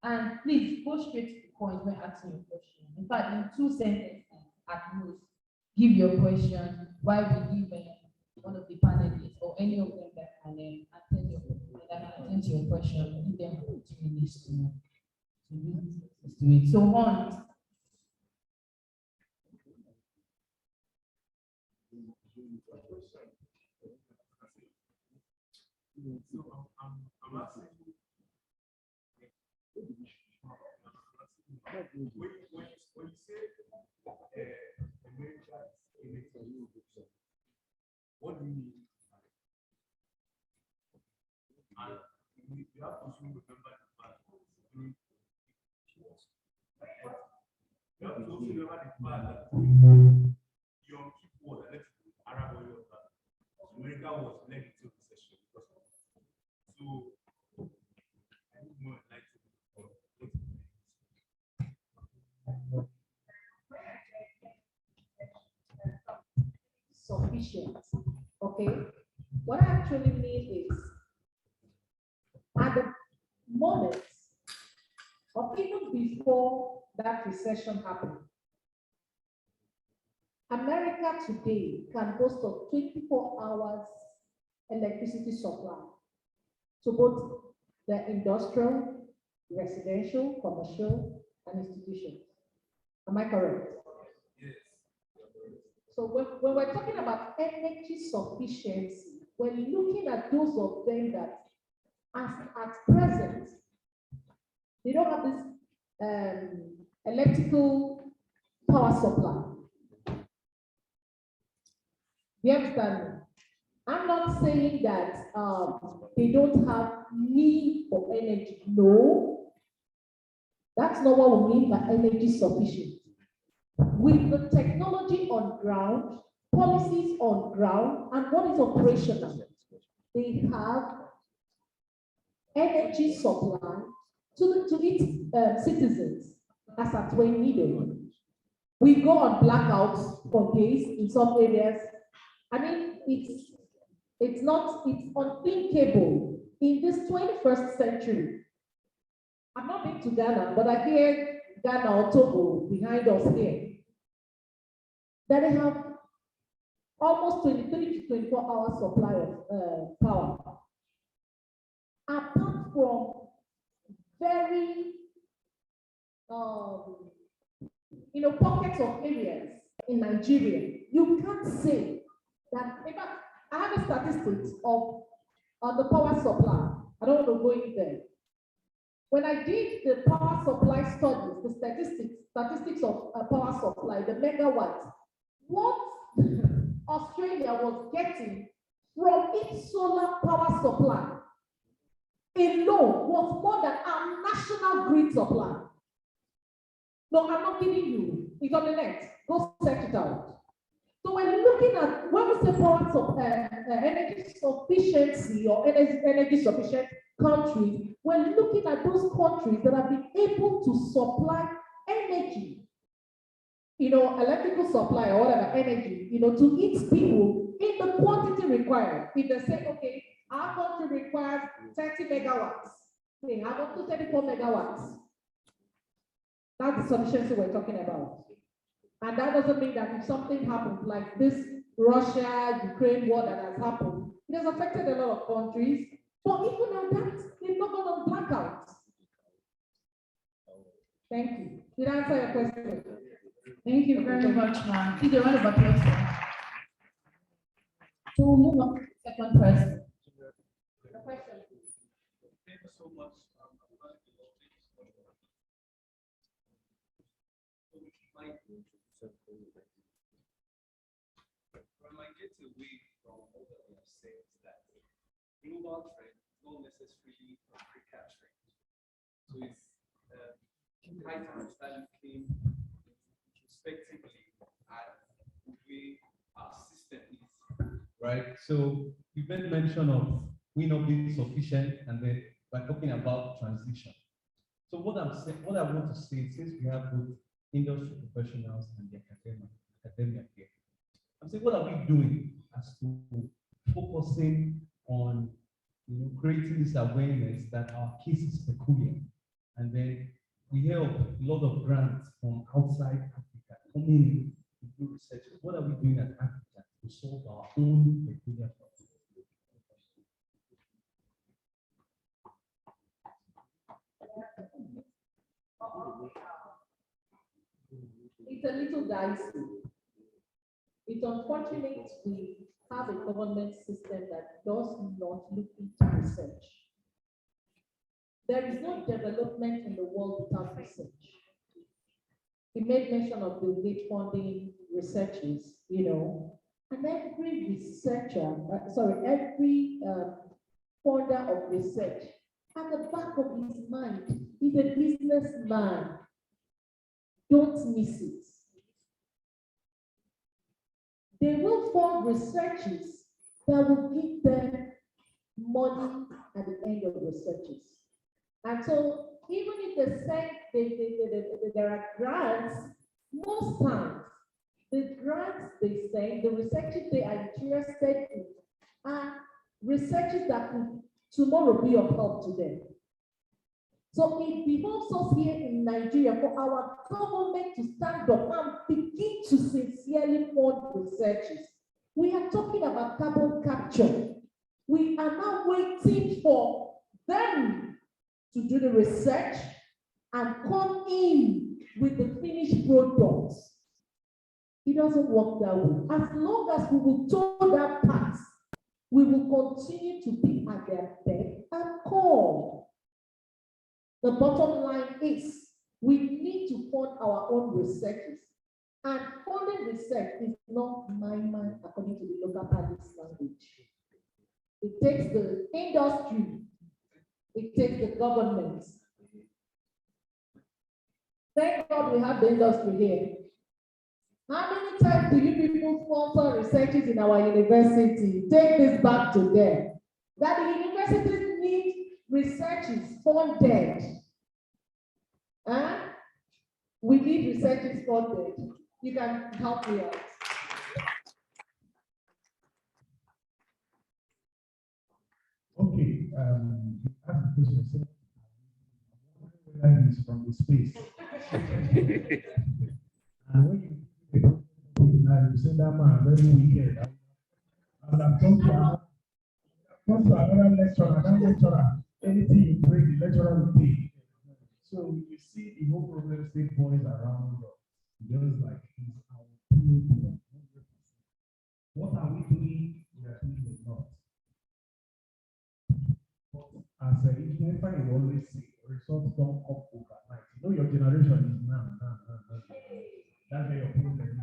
And please go straight to the point when asking your question. In fact, in 2 sentences at most, give your question while we give one of the panelists or any of them that can attend to your question. Give them 2 minutes to do it. So on. So I'm asking when you say America what do you mean? And you have to remember the fact that you have to also remember the fact that your people Arab oil America was led into recession because of it. So I would more like to sufficient. Okay. What I actually mean is at the moment or even before that recession happened, America today can boast of 24 hours electricity supply to both the industrial, residential, commercial, and institutions. Am I correct? yes. So when we're talking about energy sufficiency, we're looking at those of them that at present, they don't have this electrical power supply. You understand me? I'm not saying that they don't have need for energy. No, that's not what we mean by energy sufficient. With the technology on ground, policies on ground, and what is operational, they have energy supply to its citizens as at when needed. We go on blackouts for days in some areas. I mean, it's unthinkable in this 21st century. I've not been to Ghana, but I hear Ghana or Togo behind us here, that they have almost 23 to 24 hours supply of power. Apart from very, pockets of areas in Nigeria, you can't say that. In fact, I have a statistics of the power supply. I don't want to go in there. When I did the power supply studies, the statistics of power supply, the megawatts, what Australia was getting from its solar power supply alone was more than our national grid supply. No, I'm not kidding you. It's on the net. Go search it out. So we're looking at, when we say power energy sufficiency or energy sufficient countries, we're looking at those countries that have been able to supply energy, electrical supply or whatever energy, to its people in the quantity required. If they say, okay, our country requires 30 megawatts, they have up to 34 megawatts. That's the sufficiency we're talking about. And that doesn't mean that if something happens like this Russia-Ukraine war that has happened, it has affected a lot of countries, but even on that, they've not gone on blackout. Thank you. Did I answer your question? Thank you very much, ma'am. Please, a round of applause. So we'll move on to the second person. The question. Thank you so much. When I get away from all that we have said, that global trend is not necessarily Africa trend. So it's high time to start looking introspectively at the way our system is. Right. So we made mention of we not being sufficient, and then we're talking about transition. So what I want to say, since we have both industry professionals and the academia here, I'm saying, what are we doing as to focusing on creating this awareness that our case is peculiar, and then we help a lot of grants from outside Africa coming in to do research. What are we doing as Africa to solve our own peculiar problems? It's a little dicey. It's unfortunate we have a government system that does not look into research. There is no development in the world without research. He made mention of the Bill Gates funding researches, and every researcher, every funder of research, at the back of his mind, is a businessman. Don't miss it. They will fund researches that will give them money at the end of researches. And so, even if they say there are grants, most times, the grants they say, the researches they are interested in, are researches that could tomorrow be of help to them. So it behoves us here in Nigeria for our government to stand up and begin to sincerely fund researches. We are talking about carbon capture. We are now waiting for them to do the research and come in with the finished products. It doesn't work that way. As long as we will toe that path, we will continue to be at their beck and call. The bottom line is we need to fund our own researches. And funding research is not my mind according to the local party's language. It takes the industry, it takes the government. Thank God we have the industry here. How many times do you people sponsor researches in our university? Take this back to them. That the universities need researches funded. We need researches funded. You can help me out. Okay, ask the question. Whether he's from the space. And when you say that man very wicked, and I've come to another lecturer, anything you bring, the lecturer will pay. So you see the whole problem still boils around us, just like it's our problem. What are we doing? We are doing a lot. But as a engineer, you always say results don't come overnight. Your generation is now. That's where your problem is.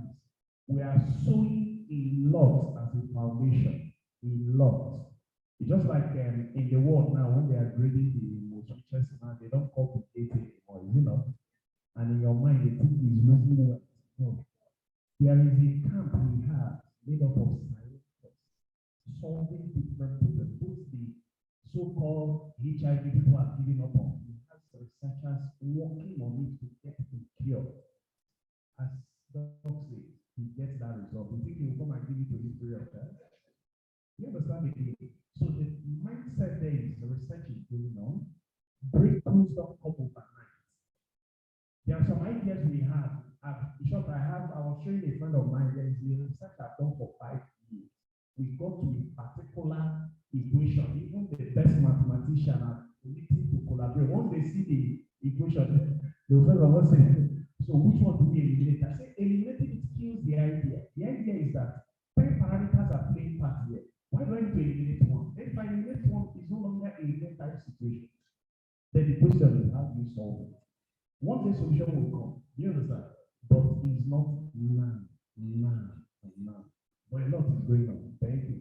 We are sowing a lot as a foundation. a lot. It's just like in the world now, when they are grading the most richest man, they don't call it anymore, you know. And in your mind, they think he's losing wealth. No. There is a camp we have made up of scientists solving different problems. Both the so-called HIV people are giving up on. We have researchers working on it to get the cure. As Doc says, he gets that result. We think he will come and give it to his period. You understand the game? So the mindset there is the research is going on. Breakthroughs don't come overnight. There are some ideas we have. I was showing a friend of mine, there is a research I've done for 5 years. We got to a particular equation. Even the best mathematician are willing to collaborate. Once they see the equation, the first of all say, so which one do we eliminate? I say, eliminating it kills the idea. The idea is that 10 parameters are playing part here. Why do I need to eliminate one? Then if I eliminate one, it's no longer a real type situation. Then the question is, how do you solve it? One day solution will come. Do you understand? But it's not now. But a lot is going on. Thank you.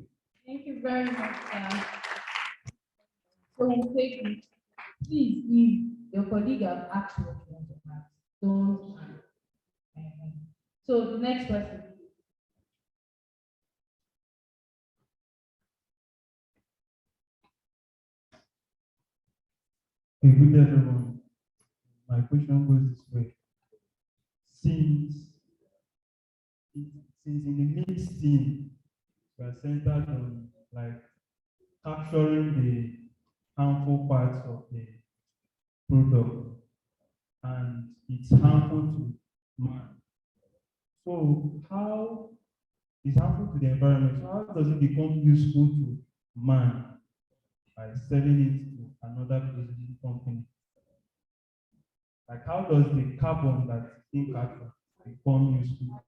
Thank you very much, sir. So we'll take it. Please, if your colleague have asked what you want to ask, don't. So the next question. Hey, good day, everyone. My question goes this way. Since in the mixed team, we are centered on like capturing the harmful parts of the product, and it's harmful to man. So how is harmful to the environment? So how does it become useful to man by selling it to another processing company? Like how does the carbon that's in captured become useful?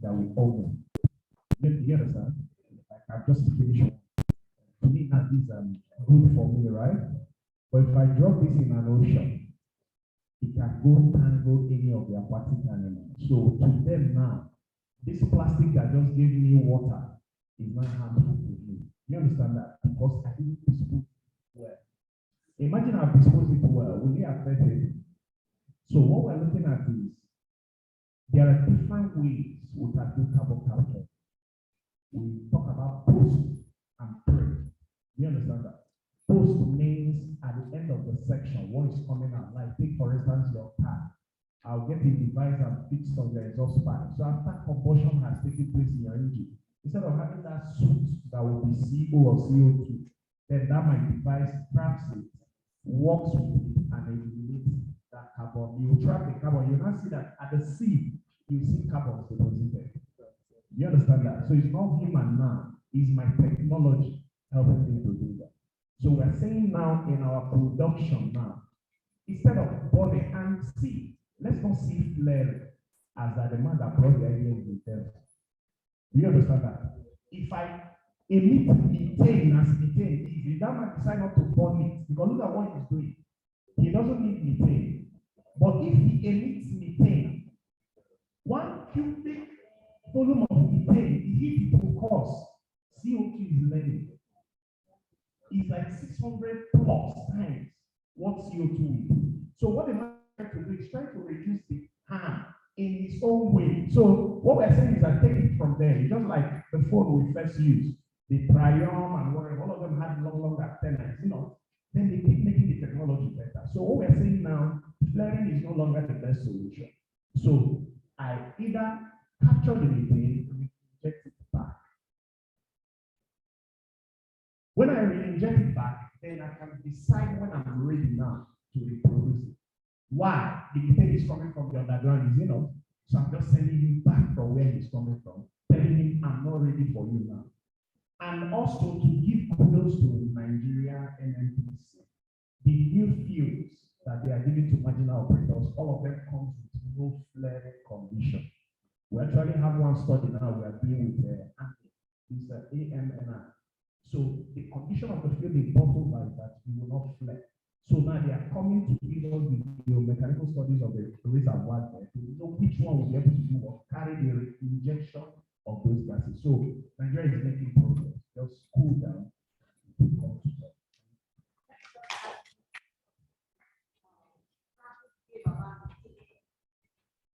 That we all know. You understand? Like I've just finished. To me, that is good for me, right? But if I drop this in an ocean, it can go tangle any of the aquatic animals. So to them now, this plastic that just gave me water is not harmful to me. You understand that? Because I didn't dispose it well. Imagine I've disposed it well. Will it affect it? So what we're looking at is there are different ways we can do carbon capture. We talk about post and pre. You understand that? Post means at the end of the section, what is coming out. Like take for instance your car. I'll get a device and fix on the exhaust pipe. So after combustion has taken place in your engine, instead of having that soot that will be CO or CO2, then that my device traps it, works with it, and eliminates that carbon. You trap the carbon, you now see that at the seed, you see carbon deposited. You understand that? So it's not human now, it's my technology helping me to do that. So we're saying now in our production now, instead of burning and see, let's not see flaring as that the man that brought the idea of the devil. Do you understand that? If I emit methane as methane is, if that man decide not to burn it, because look at what he's doing. He doesn't need methane. But if he emits methane, 1 cubic volume of methane, the heat it will cause, CO2 is level. It's like 600 plus times what CO2 will do. So what the man is trying to do is trying to reduce the harm in his own way. So what we're saying is that take it from there. It's just like the phone we first used, the Trilemma and whatever, all of them had long antennas, you know. Then they keep making the technology better. So what we're saying now, flaring is no longer the best solution. So I either capture the methane and inject it back. When I re-inject it back, then I can decide when I'm ready now to reproduce it. Why? The methane is coming from the underground, you know. So I'm just sending him back from where he's coming from, telling him I'm not ready for you now. And also to give kudos to Nigeria NNPC, the new fuels that they are giving to marginal operators, all of them come with no flaring condition. We actually have one study now we are doing with it's AMNI. So the condition of the field is bottled by that you will not flare. So now they are coming to give us the mechanical studies of the reservoir there to know which one will be able to do or carry the injection of those gases. So Nigeria is making progress. Just cool down.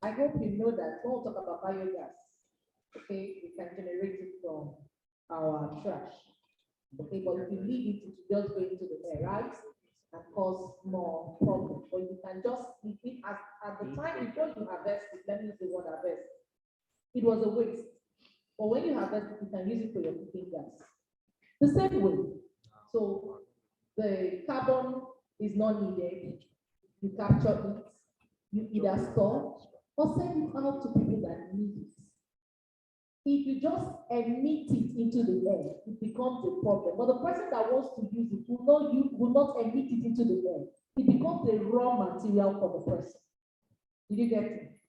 I hope you know that when we talk about biogas, okay, we can generate it from our trash. Okay, but if you leave it just go into the air, right? And cause more problems. But you can just leave it at the time before you harvest it, let me use the word harvest. It was a waste. But when you harvest it, you can use it for your cooking gas. The same way. So the carbon is not needed. You capture it, you either store or send it out to people that need it. If you just emit it into the air, it becomes a problem. But the person that wants to use it will not emit it into the air. It becomes a raw material for the person. Did you get it?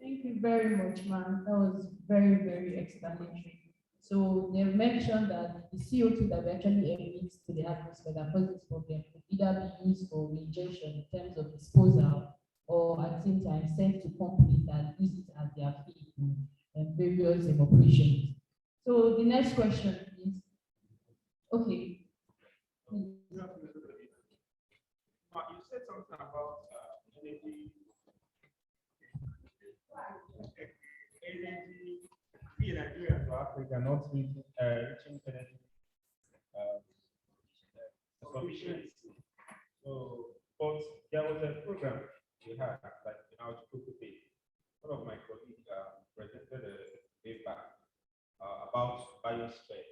Thank you very much, ma'am. That was very, very explanatory. So they mentioned that the CO2 that we actually emit to the atmosphere that causes this problem could either be used for reinjection in terms of disposal or at the same time sent to companies that use it as their feed and various operations. So the next question is, okay. You said something about energy. Energy, we in Nigeria and Africa not reaching energy sufficiency. So, but there was a program we had, like in our Chukwu. One of my colleagues presented a paper about biosphere.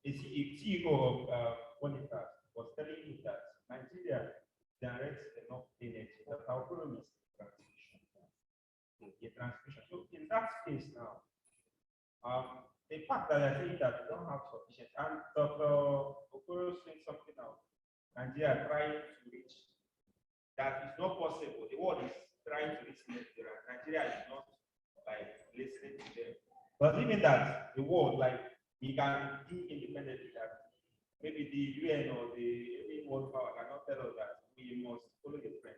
The CEO of Bonitas was telling me that Nigeria generates enough energy that our problem is transmission. So in that space now, the fact that I think that we don't have sufficient, and Dr. Okoro saying something now, Nigeria trying to reach, that is not possible. The world is trying to reach net zero. Nigeria is not like listening to them. But even that the world, like we can do independently, that maybe the UN or the world power cannot tell us that we must follow the trend.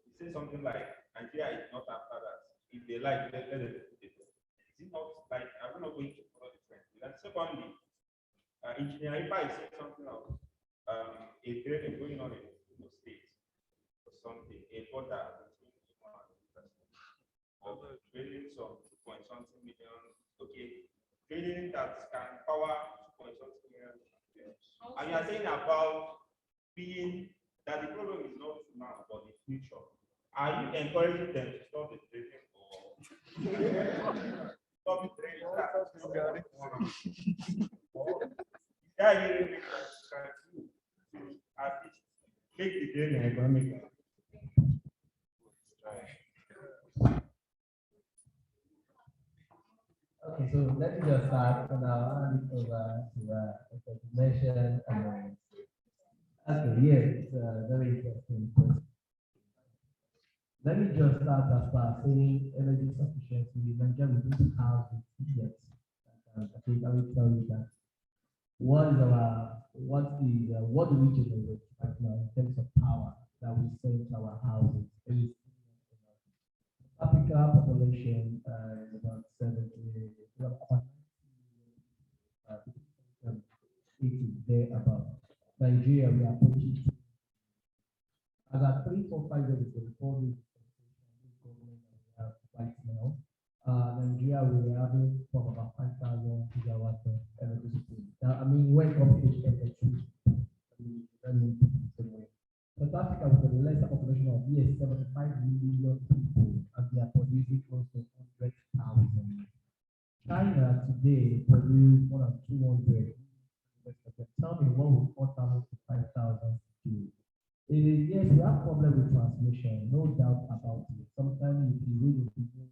We say something like Nigeria is not after that. If they like, let them do it. Is it not like I'm not going to follow the trend? And secondly, Engineer Ipa is saying something else. A trade going on in the States or something, a border between trading some 2 point something million. Okay, trading that can power 2 point something million. And you are saying about being that the problem is not now but the future. Are you encouraging them to stop the trading or stop the trading? That really make the trading economic. Okay, so let me just start and I'll hand it over to information and okay, yes, it's a very interesting question. Let me just start by saying energy sufficiency. Nigeria we don't have it yet. I think I will tell you that what do we generate right now in terms of power that we send to our houses? It is Africa population is about 70, it is there about. Nigeria, we are approaching. As at 3, 4, 5 years ago, before this government that we have right now, Nigeria will have from about 5,000 gigawatts of electricity. Now, I mean, when companies get the truth, South Africa with a lesser population of 75 million people, and they are producing close to 100,000. China today produces more than 200. Tell me what would 4,000 to 5,000 do? Yes, we have problem with transmission, no doubt about it. Sometimes if you read the video,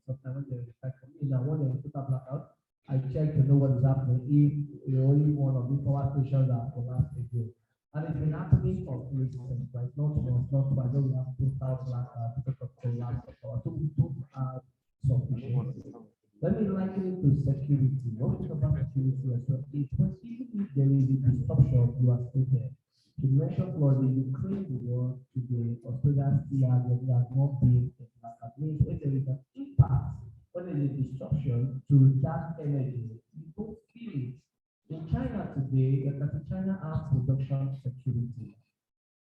sometimes when there is like now when there is total blackout, I check to know what is happening. If only one of the power stations are collapsed again. And it's been happening for reasons, right? Not once, not twice. We have total blackout because of collapse of power. So we don't have sufficient. Let me liken it to security. What disruption you are stated. You mentioned for the Ukraine war to the Australia still has not been that means when there is an impact, when there is a disruption to that energy, you don't feel it. In China today, China has production security.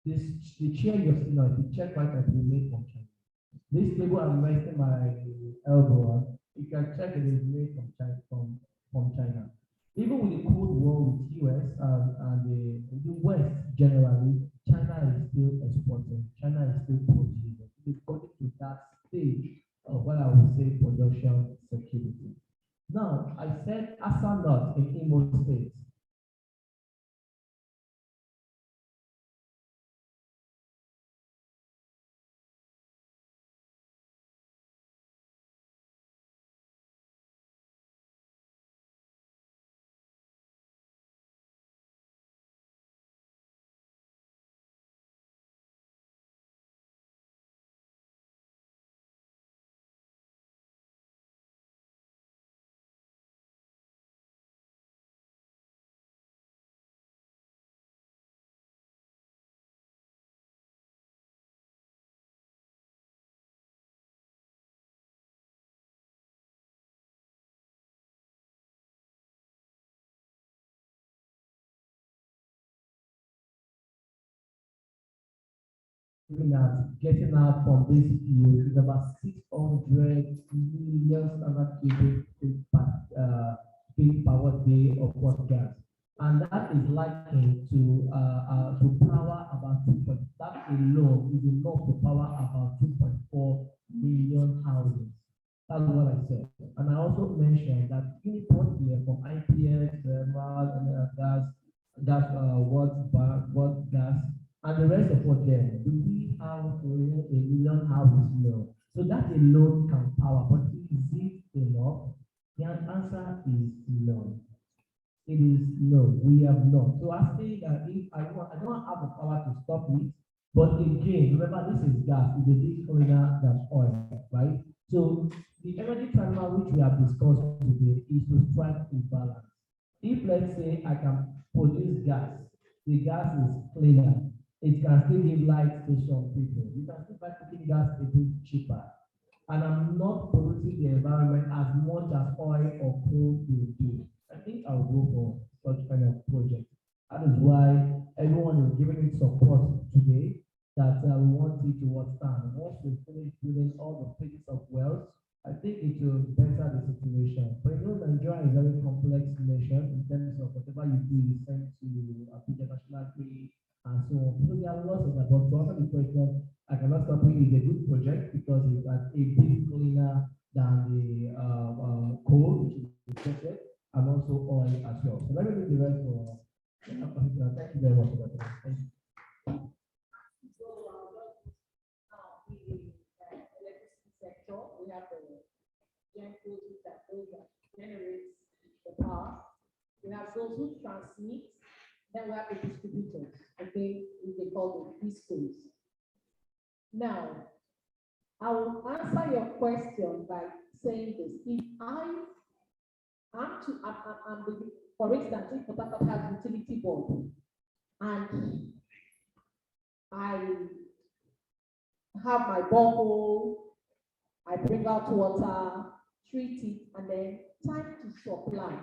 The chair you're sitting on, the check right that we made from China. This table I'm resting my elbow on, you can check it is made from China. From China. Even with the Cold War with US and the West generally, China is still exporting. China is still producing. It's gotten to that stage of what I would say production security. Now, I said Asanot in Imo State. Getting out from this field is about 600 million standard cubic feet per day of hot gas, and that is likely to power about 2. That alone is enough to power about 2.4 million houses. That's what I said, and I also mentioned that import here from IPS, what gas. And the rest of what then? Do we have a million houses? No. So that alone can power, but is it enough? The answer is no. It is no. We have not. So I say that if I don't have the power to stop it, but again, remember this is gas. It's a bit cleaner than oil, right? So the energy trilemma which we have discussed today is to strike a balance. If let's say I can produce gas, the gas is cleaner. It can still give light to some people. You can still buy cooking gas a bit cheaper. And I'm not polluting the environment as much as oil or coal will do. I think I'll go for such kind of project. That is why everyone is giving it support today that we want it to withstand. Once we finish building all the phases of wealth, I think it will better the situation. But you know, Nigeria is a very complex nation in terms of whatever you do, you send to Abuja National Grid, and so on. So there are lots of that. But to answer the question, I cannot stop it. It's a good project because it's a bit cleaner than the coal, which is expected, and also oil as well. So let me do the rest for. Thank you very much for that. Thank you. So the electricity sector, we have the GenCos that generates the power. We have those who transmit. Then we have the distributors, okay, they call the discos. Now, I will answer your question by saying this. If for instance, if Port Harcourt has utility board, and I have my borehole, I bring out water, treat it, and then time to supply.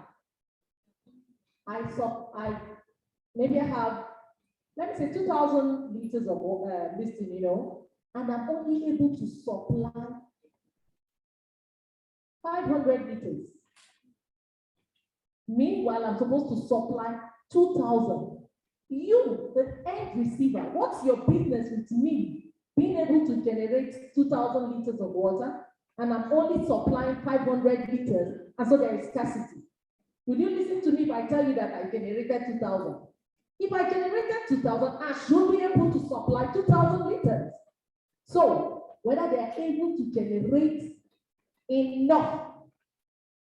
Maybe I have, let me say 2,000 liters of listing, and I'm only able to supply 500 liters. Meanwhile, I'm supposed to supply 2,000. You, the end receiver, what's your business with me being able to generate 2,000 liters of water, and I'm only supplying 500 liters, and so there is scarcity? Will you listen to me if I tell you that I generated 2,000? If I generated 2,000, I should be able to supply 2,000 liters. So, whether they are able to generate enough,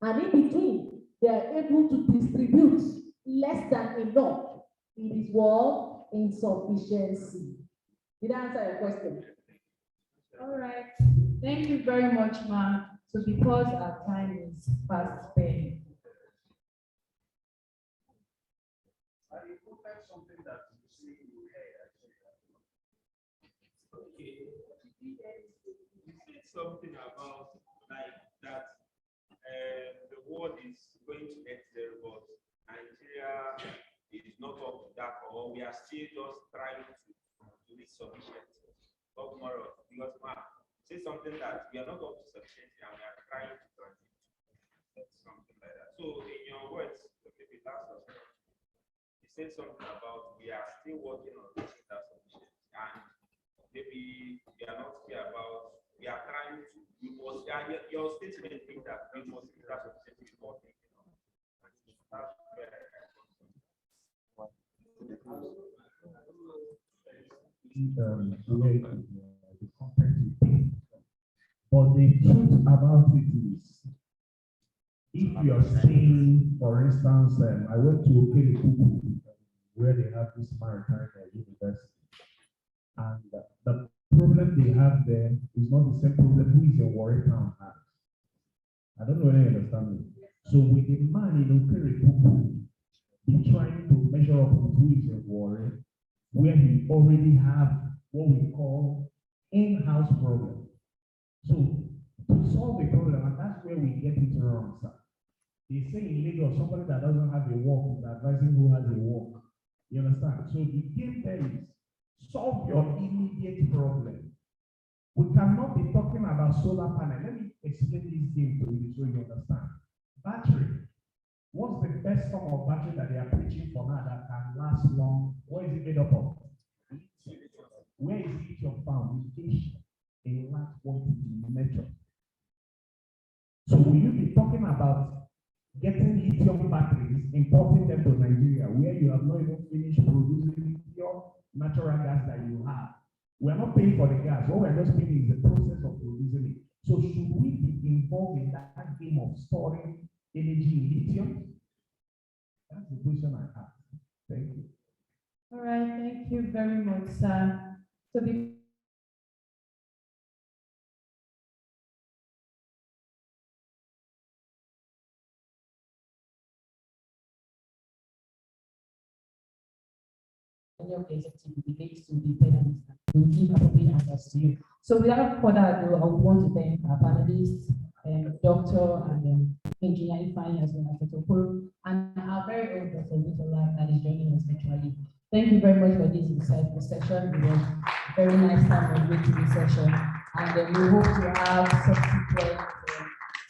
and in between, they are able to distribute less than enough, it is what? Insufficiency. Did I answer your question? All right. Thank you very much, Ma. So, because our time is fast spent. something about like that the world is going to net zero, but Nigeria is not up to that, or we are still just trying to do it sufficient. Talk more of, because say something that we are not up to sufficient and we are trying to transit something like that. So in your words, maybe last of you said something about we are still working on reaching that sufficient, and maybe we are not clear about we are trying to. We must. Your statement is that we must reach that sufficient before thinking of. That's where the context we think. But the truth about it is, if you are saying, for instance, I went to Okere, where they have this maritime university, and the problem they have there is not the same problem who is in Warri Town has. I don't know whether you understand me. So with the man in Okere, be trying to measure up with who is in Warri, where he already have what we call in-house problem. So to solve the problem, and that's where we get it wrong, sir. They say in Lagos, somebody that doesn't have a work is advising who has a work. You understand? So the game there is solve your immediate problem. We cannot be talking about solar panel. Let me explain this game to you so you understand. Battery. What's the best form of battery that they are preaching for now that can last long? What is it made up of? Where is lithium found? In Asia, in large quantity in nature. So will you be talking about getting lithium batteries, importing them to Nigeria, where you have not even finished producing your natural gas that you have? We are not paying for the gas. What we are just paying is the process of producing it. So should we be involved in that game of storing energy in lithium? That's the question I have. Thank you. All right, thank you very much, sir. So the your executive debate to the panelists will give appropriate answers to you. So without further ado, I would want to thank our panelists, Dr. and Engineer Ifeanyi, as well as Dr. Okoro, and our very own Dr. Lutola that is joining us virtually. Thank you very much for this insightful session. It was a very nice time moderating this session, and we hope to have subsequent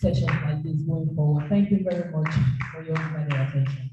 sessions like this going forward. Thank you very much for your attention.